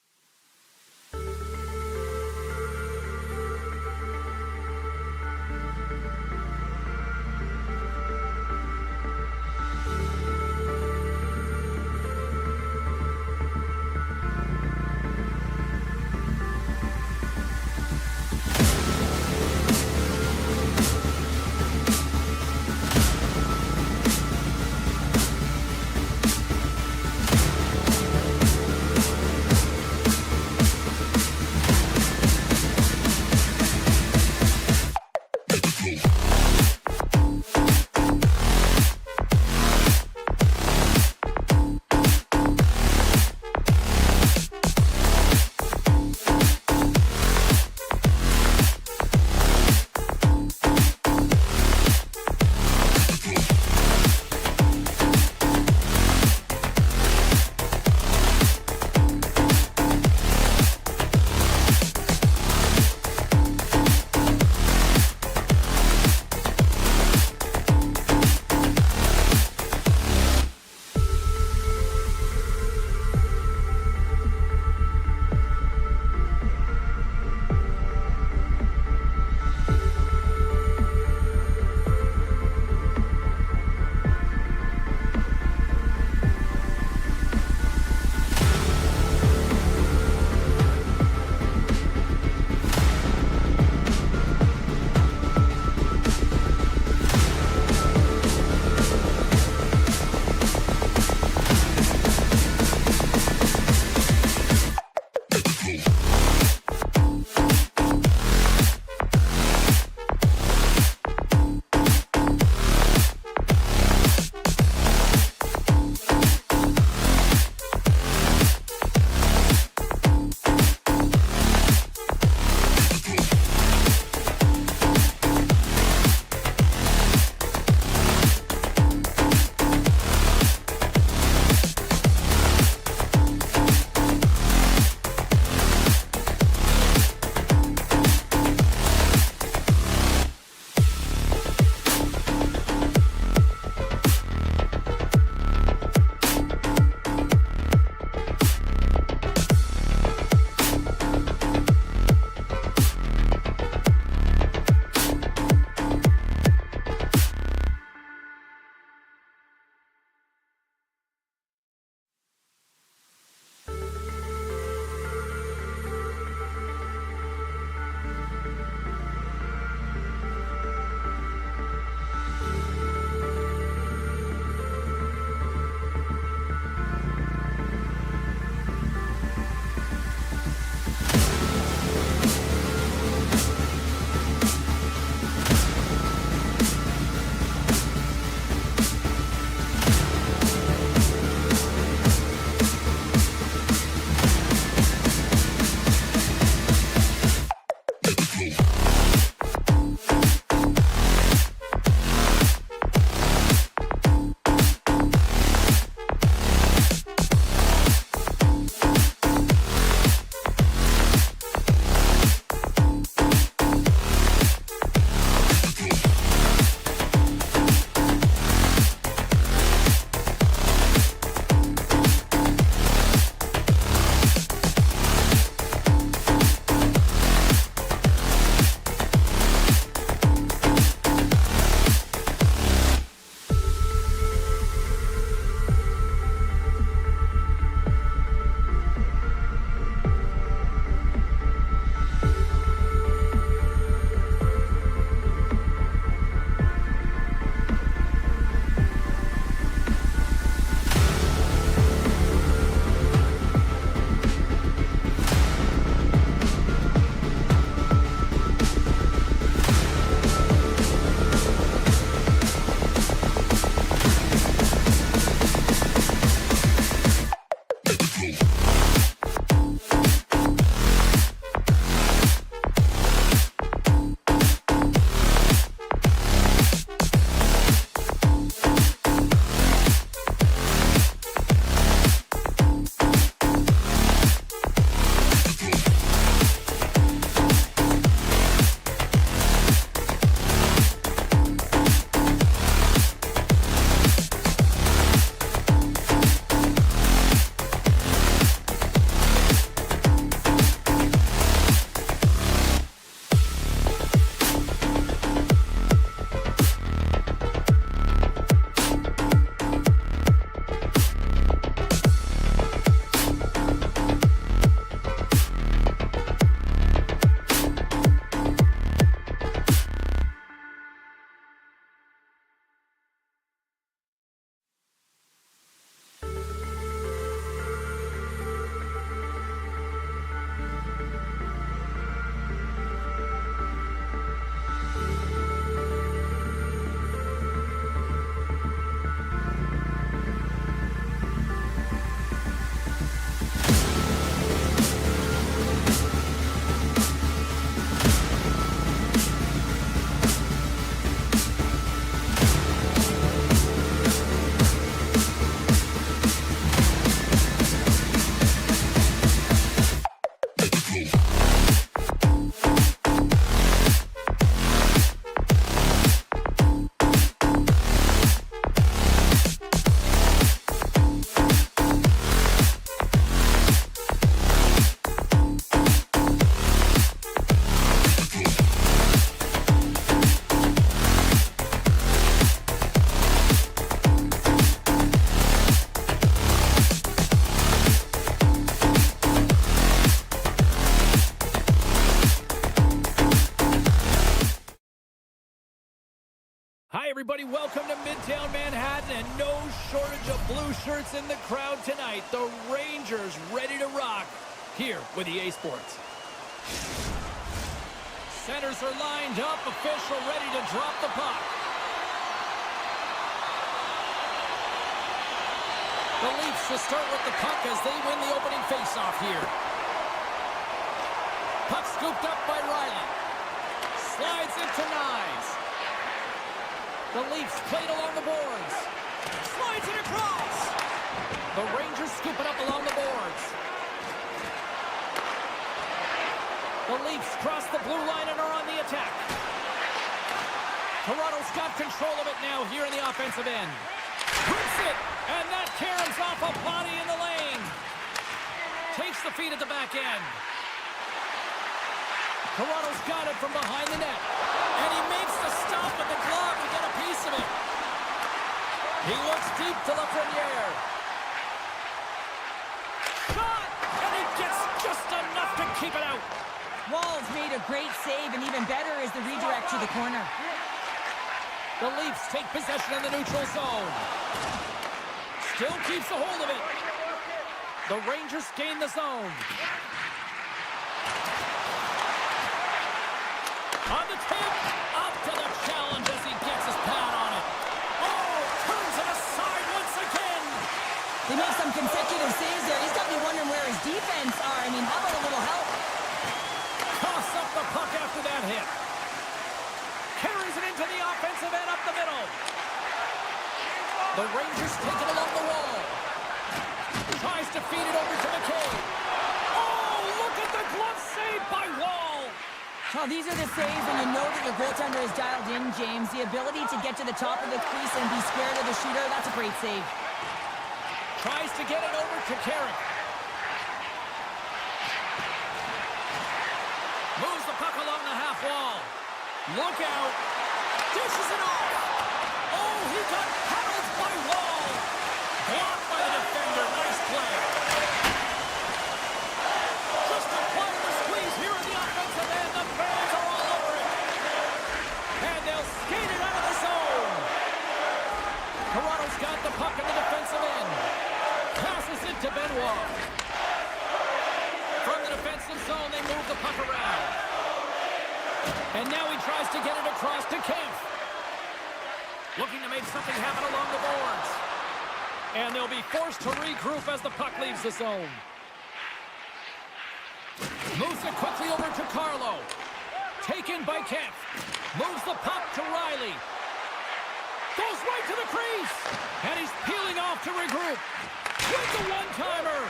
everybody, welcome to Midtown Manhattan, and no shortage of blue shirts in the crowd tonight. The Rangers ready to rock here with EA Sports. Centers are lined up, official ready to drop the puck. The Leafs will start with the puck as they win the opening faceoff here. Puck scooped up by Riley. Slides into Nyes. The Leafs played along the boards. Slides it across. The Rangers scoop it up along the boards. The Leafs cross the blue line and are on the attack. Toronto's got control of it now here in the offensive end. Hits it, and that caroms off a body in the lane. Takes the feed at the back end. Toronto's got it from behind the net. And he makes the stop with the glove to get a piece of it. He looks deep to Lafreniere. Shot! And he gets just enough to keep it out. Wall's made a great save, and even better is the redirect to the corner. The Leafs take possession in the neutral zone. Still keeps a hold of it. The Rangers gain the zone. On the tip, up to the challenge as he gets his pad on it. Oh, turns it aside once again. They make some consecutive saves there. He's got me wondering where his defense are. I mean, how about a little help? Toss up the puck after that hit. Carries it into the offensive end up the middle. The Rangers take it along the wall. Tries to feed it over to McCabe. Oh, look at the glove save by Wall. Well, these are the saves when you know that your goaltender is dialed in, James. The ability to get to the top of the crease and be square to the shooter, that's a great save. Tries to get it over to Carrick. Moves the puck along the half wall. Look out. Dishes it off. Oh, he got paddled by Wall. Blocked by the defender. Nice play. Just applying the squeeze here in the offensive end. The fans are all over it. And they'll skate it out of the zone. Toronto's got the puck in the defensive end. Passes it to Benoit. From the defensive zone, they move the puck around. And now he tries to get it across to Kempf. Looking to make something happen along the boards. And they'll be forced to regroup as the puck leaves the zone. Moves it quickly over to Carlo. Taken by Kempf. Moves the puck to Riley. Goes right to the crease. And he's peeling off to regroup. With the one-timer.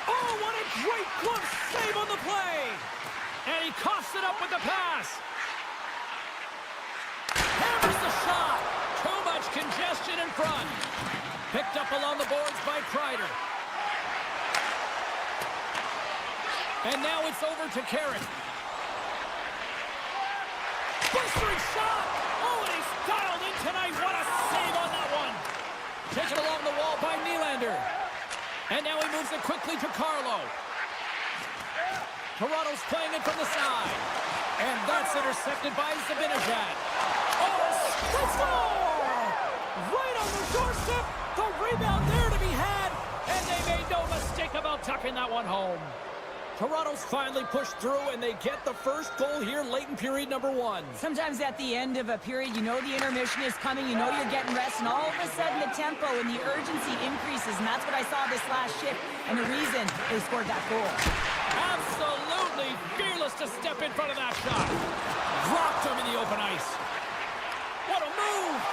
Oh, what a great glove save on the play. And he coughs it up with the pass. Hammers the shot. Too much congestion in front. Picked up along the boards by Kreider. And now it's over to Carrick. Blistering shot. Oh, and he's dialed in tonight. What a save on that one. Taken along the wall by Nylander. And now he moves it quickly to Carlo. Toronto's playing it from the side. And that's intercepted by Zibanejad. Oh, they score! Right on the doorstep. The rebound there to be had. And they made no mistake about tucking that one home. Toronto's finally pushed through, and they get the first goal here late in period number 1. Sometimes at the end of a period, you know the intermission is coming, you know you're getting rest, and all of a sudden the tempo and the urgency increases, and that's what I saw this last shift, and the reason they scored that goal. Absolutely fearless to step in front of that shot. Dropped him in the open ice. What a move!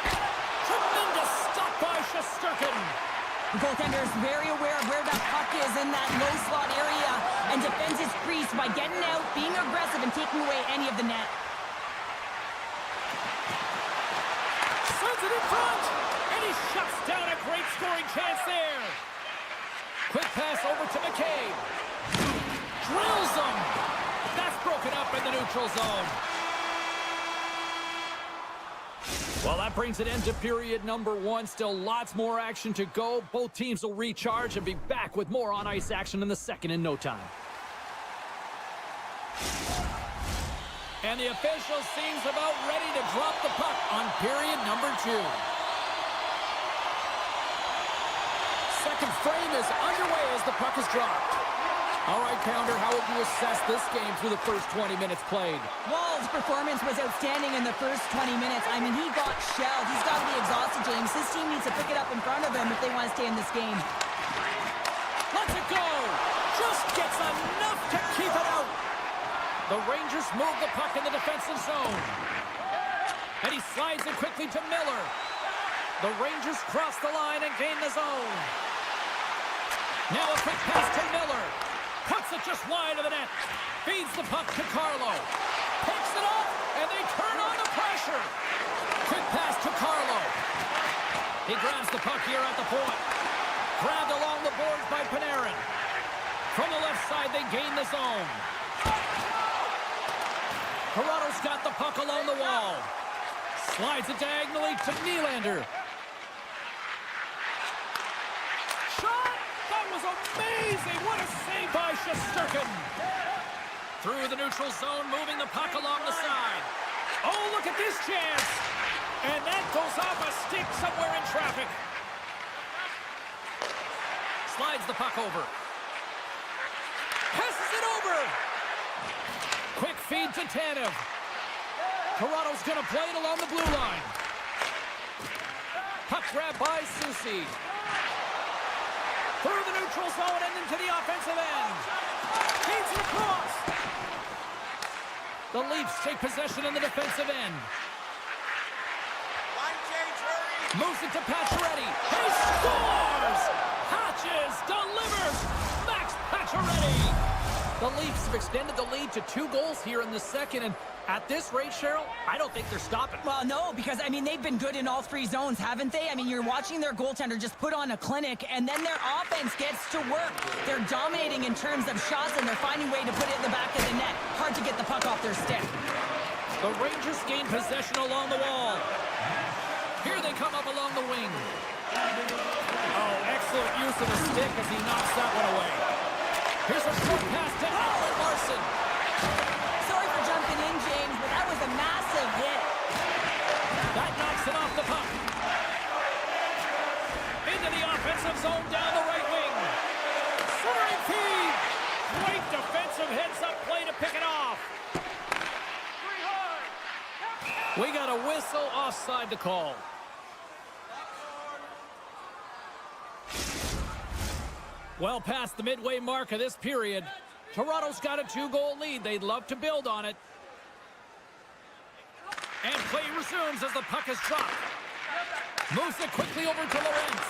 Tremendous stop by Shesterkin. The goaltender is very aware of where that puck is in that low slot area and defends his crease by getting out, being aggressive, and taking away any of the net. Sends it in front, and he shuts down a great scoring chance there. Quick pass over to McCabe. Drills him. That's broken up in the neutral zone. Well, that brings it into period number 1. Still lots more action to go. Both teams will recharge and be back with more on-ice action in the second in no time. And the official seems about ready to drop the puck on period number 2. Second frame is underway as the puck is dropped. All right, Pounder, how would you assess this game through the first 20 minutes played? Wall's performance was outstanding in the first 20 minutes. I mean, he got shelled. He's got to be exhausted, James. His team needs to pick it up in front of him if they want to stay in this game. Lets it go! Just gets enough to keep it out! The Rangers move the puck in the defensive zone. And he slides it quickly to Miller. The Rangers cross the line and gain the zone. Now a quick pass to Miller. Puts it just wide of the net. Feeds the puck to Carlo. Picks it up, and they turn on the pressure. Quick pass to Carlo. He grabs the puck here at the point. Grabbed along the boards by Panarin. From the left side, they gain the zone. Toronto's got the puck along the wall. Slides it diagonally to Nylander. Shot! That was amazing! What a save by Shesterkin! Through the neutral zone, moving the puck along the side. Oh, look at this chance! And that goes off a stick somewhere in traffic. Slides the puck over. Passes it over! Quick feed to Tanev. Toronto's gonna play it along the blue line. Puck grab by Soucy. Through the neutral zone and into the offensive end. Feeds it across. The Leafs take possession in the defensive end. Moves it to Pacioretty. He scores! Patches delivers! Max Pacioretty! The Leafs have extended the lead to 2 goals here in the second, and at this rate, Cheryl, I don't think they're stopping. Well, no, because, I mean, they've been good in all 3 zones, haven't they? I mean, you're watching their goaltender just put on a clinic, and then their offense gets to work. They're dominating in terms of shots, and they're finding a way to put it in the back of the net. Hard to get the puck off their stick. The Rangers gain possession along the wall. Here they come up along the wing. Oh, excellent use of the stick as he knocks that one away. Here's a short pass to Allen Larson. Sorry for jumping in, James, but that was a massive hit. That knocks it off the puck. Into the offensive zone down the right wing. Centering feed. Great defensive heads-up play to pick it off. We got a whistle offside to call. Well past the midway mark of this period, Toronto's got a 2-goal lead. They'd love to build on it. And play resumes as the puck is dropped. Moves it quickly over to Lorentz.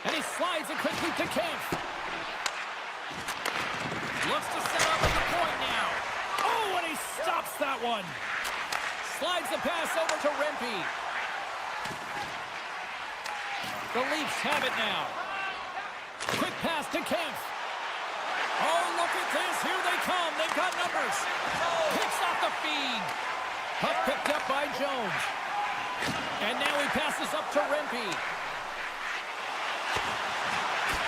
And he slides it quickly to Kemp. Looks to set up at the point now. Oh, and he stops that one. Slides the pass over to Rempe. The Leafs have it now. Quick pass to Kemp. Oh, look at this. Here they come. They've got numbers. Picks off the feed. Puck picked up by Jones. And now he passes up to Rempe.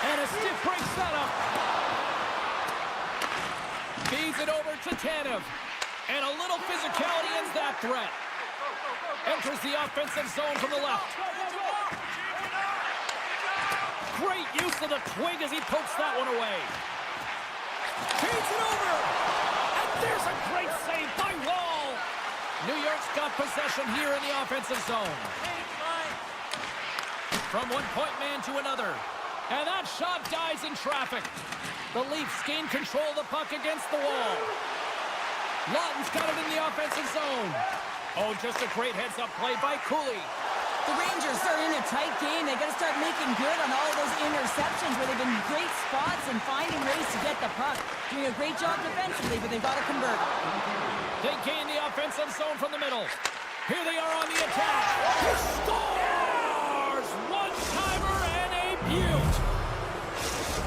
And a stiff break setup. Feeds it over to Tanev. And a little physicality ends that threat. Enters the offensive zone from the left. Great use of the twig as he pokes that one away. Feeds it over. And there's a great save by Wall. New York's got possession here in the offensive zone. From one point man to another. And that shot dies in traffic. The Leafs gain control of the puck against the wall. Lawton's got it in the offensive zone. Oh, just a great heads-up play by Cooley. The Rangers are in a tight game. They got to start making good on all of those interceptions where they've been great spots and finding ways to get the puck. Doing a great job defensively, but they've got to convert. They gain the offensive zone from the middle. Here they are on the attack. He scores! One-timer and a beaut.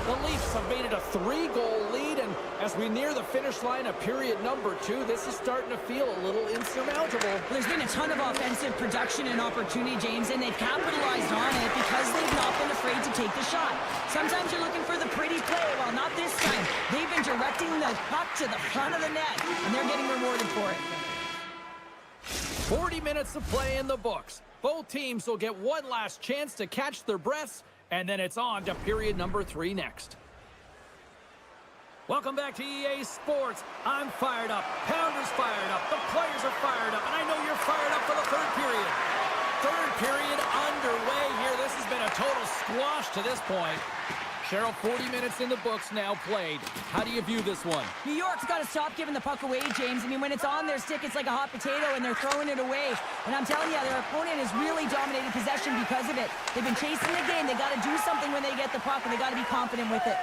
The Leafs have made it a 3-goal lead, and as we near the finish line of period number 2, this is starting to feel a little insurmountable. There's been a ton of offensive production and opportunity, James, and they've capitalized on it because they've not been afraid to take the shot. Sometimes you're looking for the pretty play. Well, not this time. They've been direct deflecting the puck to the front of the net, and they're getting rewarded for it. 40 minutes of play in the books. Both teams will get one last chance to catch their breaths, and then it's on to period number 3 next. Welcome back to EA Sports. I'm fired up. Pounder's fired up. The players are fired up, and I know you're fired up for the third period. Third period underway here. This has been a total squash to this point. Cheryl, 40 minutes in the books now played. How do you view this one? New York's got to stop giving the puck away, James. I mean, when it's on their stick, it's like a hot potato, and they're throwing it away. And I'm telling you, their opponent has really dominated possession because of it. They've been chasing the game. They got to do something when they get the puck, and they got to be confident with it.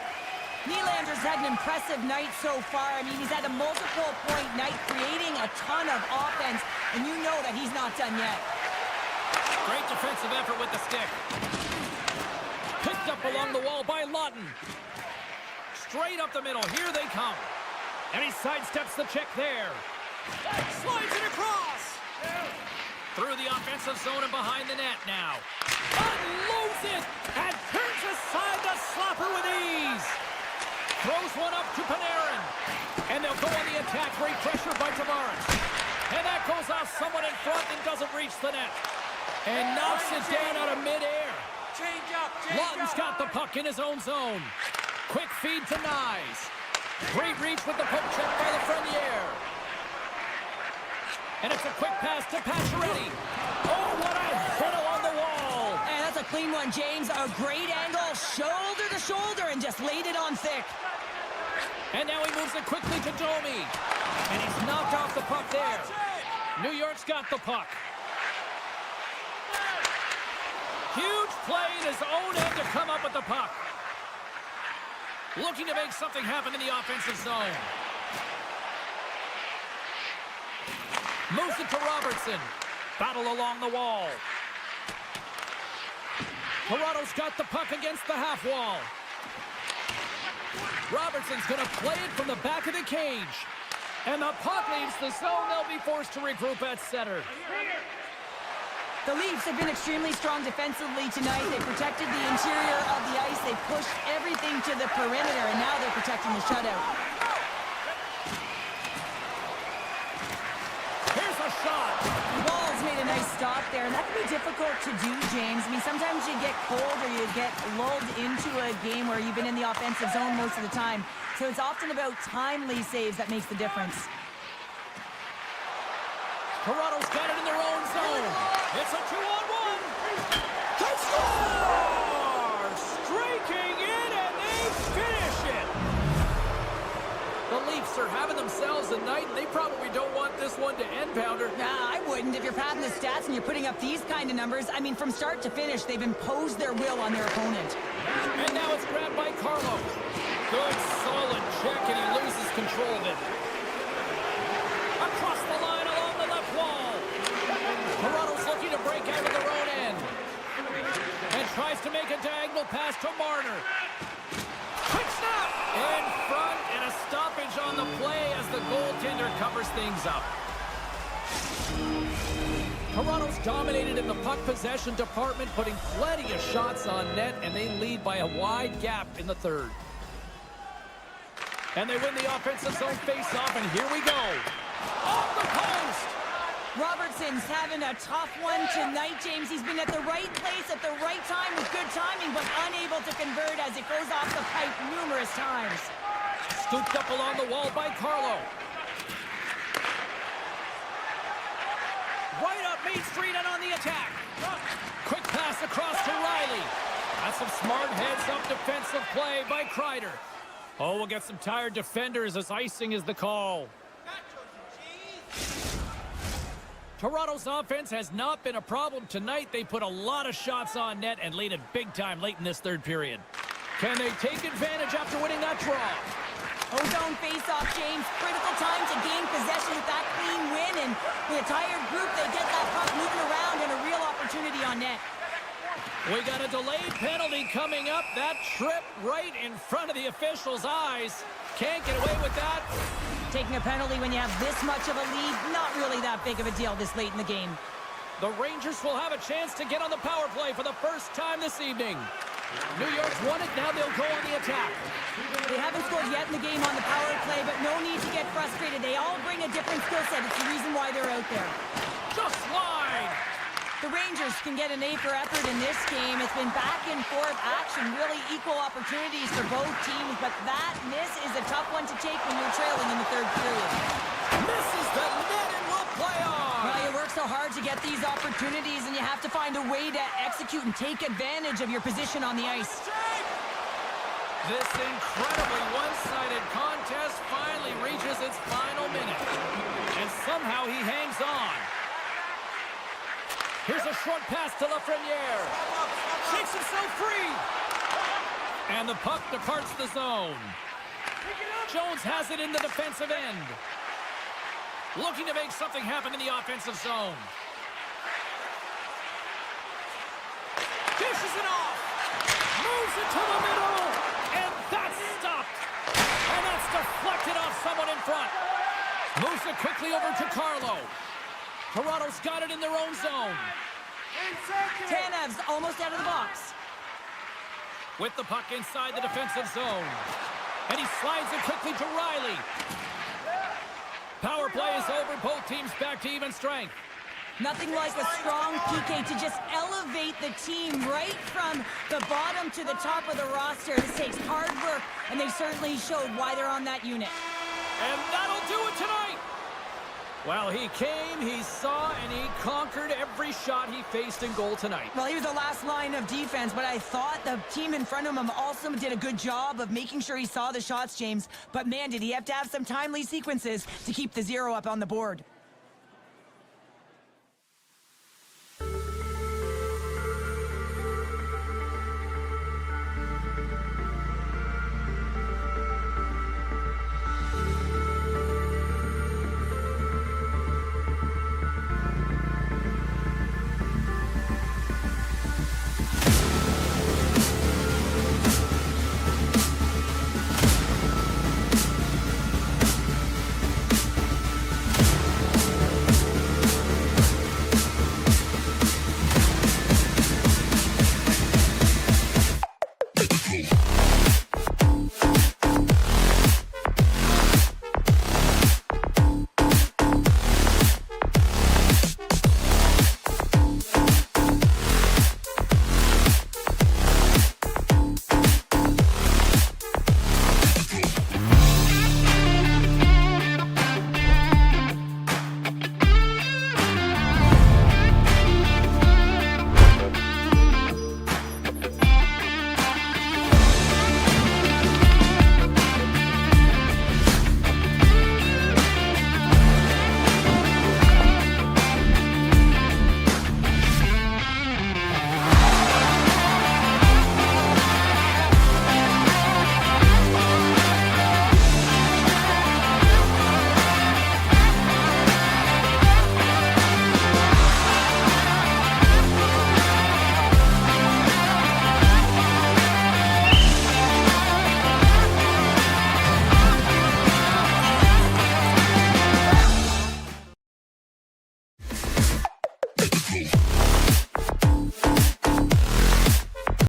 Nylander's had an impressive night so far. I mean, he's had a multiple-point night, creating a ton of offense, and you know that he's not done yet. Great defensive effort with the stick. Picked up along the wall by Lawton. Straight up the middle. Here they come. And he sidesteps the check there. Slides it across. Through the offensive zone and behind the net now. Unloads it and turns aside the slapper with ease. Throws one up to Panarin. And they'll go on the attack. Great pressure by Tavares. And that goes off someone in front and doesn't reach the net. And knocks it down out of midair. Lawton's got the puck in his own zone. Quick feed to Nyes. Great reach with the poke check by Lafreniere. And it's a quick pass to Pacioretty. Oh, what a hit along the wall. And that's a clean one, James. A great angle, shoulder to shoulder, and just laid it on thick. And now he moves it quickly to Domi. And he's knocked off the puck there. New York's got the puck. Huge play in his own end to come up with the puck. Looking to make something happen in the offensive zone. Moves it to Robertson. Battle along the wall. Toronto's got the puck against the half wall. Robertson's going to play it from the back of the cage. And the puck leaves the zone. They'll be forced to regroup at center. The Leafs have been extremely strong defensively tonight. They protected the interior of the ice. They pushed everything to the perimeter, and now they're protecting the shutout. Here's a shot. Wall's made a nice stop there, and that can be difficult to do, James. I mean, sometimes you get cold or you get lulled into a game where you've been in the offensive zone most of the time. So it's often about timely saves that makes the difference. Toronto's got it in their own zone. It's a 2-on-1. They score! Streaking in, and they finish it. The Leafs are having themselves a night, and they probably don't want this one to end, Pounder. Nah, I wouldn't. If you're padding the stats and you're putting up these kind of numbers, I mean, from start to finish, they've imposed their will on their opponent. And now it's grabbed by Carlo. Good, solid check, and he loses control of it. Across the line along the left wall. Toronto's looking to break out of their own end. And tries to make a diagonal pass to Marner. Quick snap! In front, and a stoppage on the play as the goaltender covers things up. Toronto's dominated in the puck possession department, putting plenty of shots on net, and they lead by a wide gap in the third. And they win the offensive zone face-off, and here we go. Off the post! Robertson's having a tough one tonight, James. He's been at the right place at the right time with good timing, but unable to convert as it goes off the pipe numerous times. Scooped up along the wall by Carlo. Right up Main Street and on the attack. Quick pass across to Riley. That's some smart heads-up defensive play by Kreider. Oh, we'll get some tired defenders as icing is the call. Toronto's offense has not been a problem tonight. They put a lot of shots on net and lead it big time late in this third period. Can they take advantage after winning that draw? Ozone face-off, James. Critical time to gain possession with that clean win, and with a tired group, they get that puck moving around and a real opportunity on net. We got a delayed penalty coming up. That trip right in front of the official's eyes. Can't get away with that. Taking a penalty when you have this much of a lead, not really that big of a deal this late in the game. The Rangers will have a chance to get on the power play for the first time this evening. New York's won it, now they'll go on the attack. They haven't scored yet in the game on the power no need to get frustrated. They all bring a different skill set. It's the reason why they're out there. Just wide. The Rangers can get an A for effort in this game. It's been back and forth action, really equal opportunities for both teams, but that miss is a tough one to take when you're trailing in the third period. Misses the net and will play on. Well, you work so hard to get these opportunities, and you have to find a way to execute and take advantage of your position on the ice. This incredibly one-sided contest finally reaches its final minute. And somehow he hangs on. Here's a short pass to Lafreniere. Shakes himself free. And the puck departs the zone. Jones has it in the defensive end. Looking to make something happen in the offensive zone. Dishes it off. Moves it to the middle. And that's stopped. And that's deflected off someone in front. Moves it quickly over to Carlo. Toronto's got it in their own zone. Tanev's almost out of the box. With the puck inside the defensive zone. And he slides it quickly to Riley. Power play is over. Both teams back to even strength. Nothing like a strong PK to just elevate the team right from the bottom to the top of the roster. This takes hard work, and they certainly showed why they're on that unit. And that'll do it tonight. Well, he came, he saw, and he conquered every shot he faced in goal tonight. Well, he was the last line of defense, but I thought the team in front of him also did a good job of making sure he saw the shots, James. But man, did he have to have some timely sequences to keep the 0 up on the board.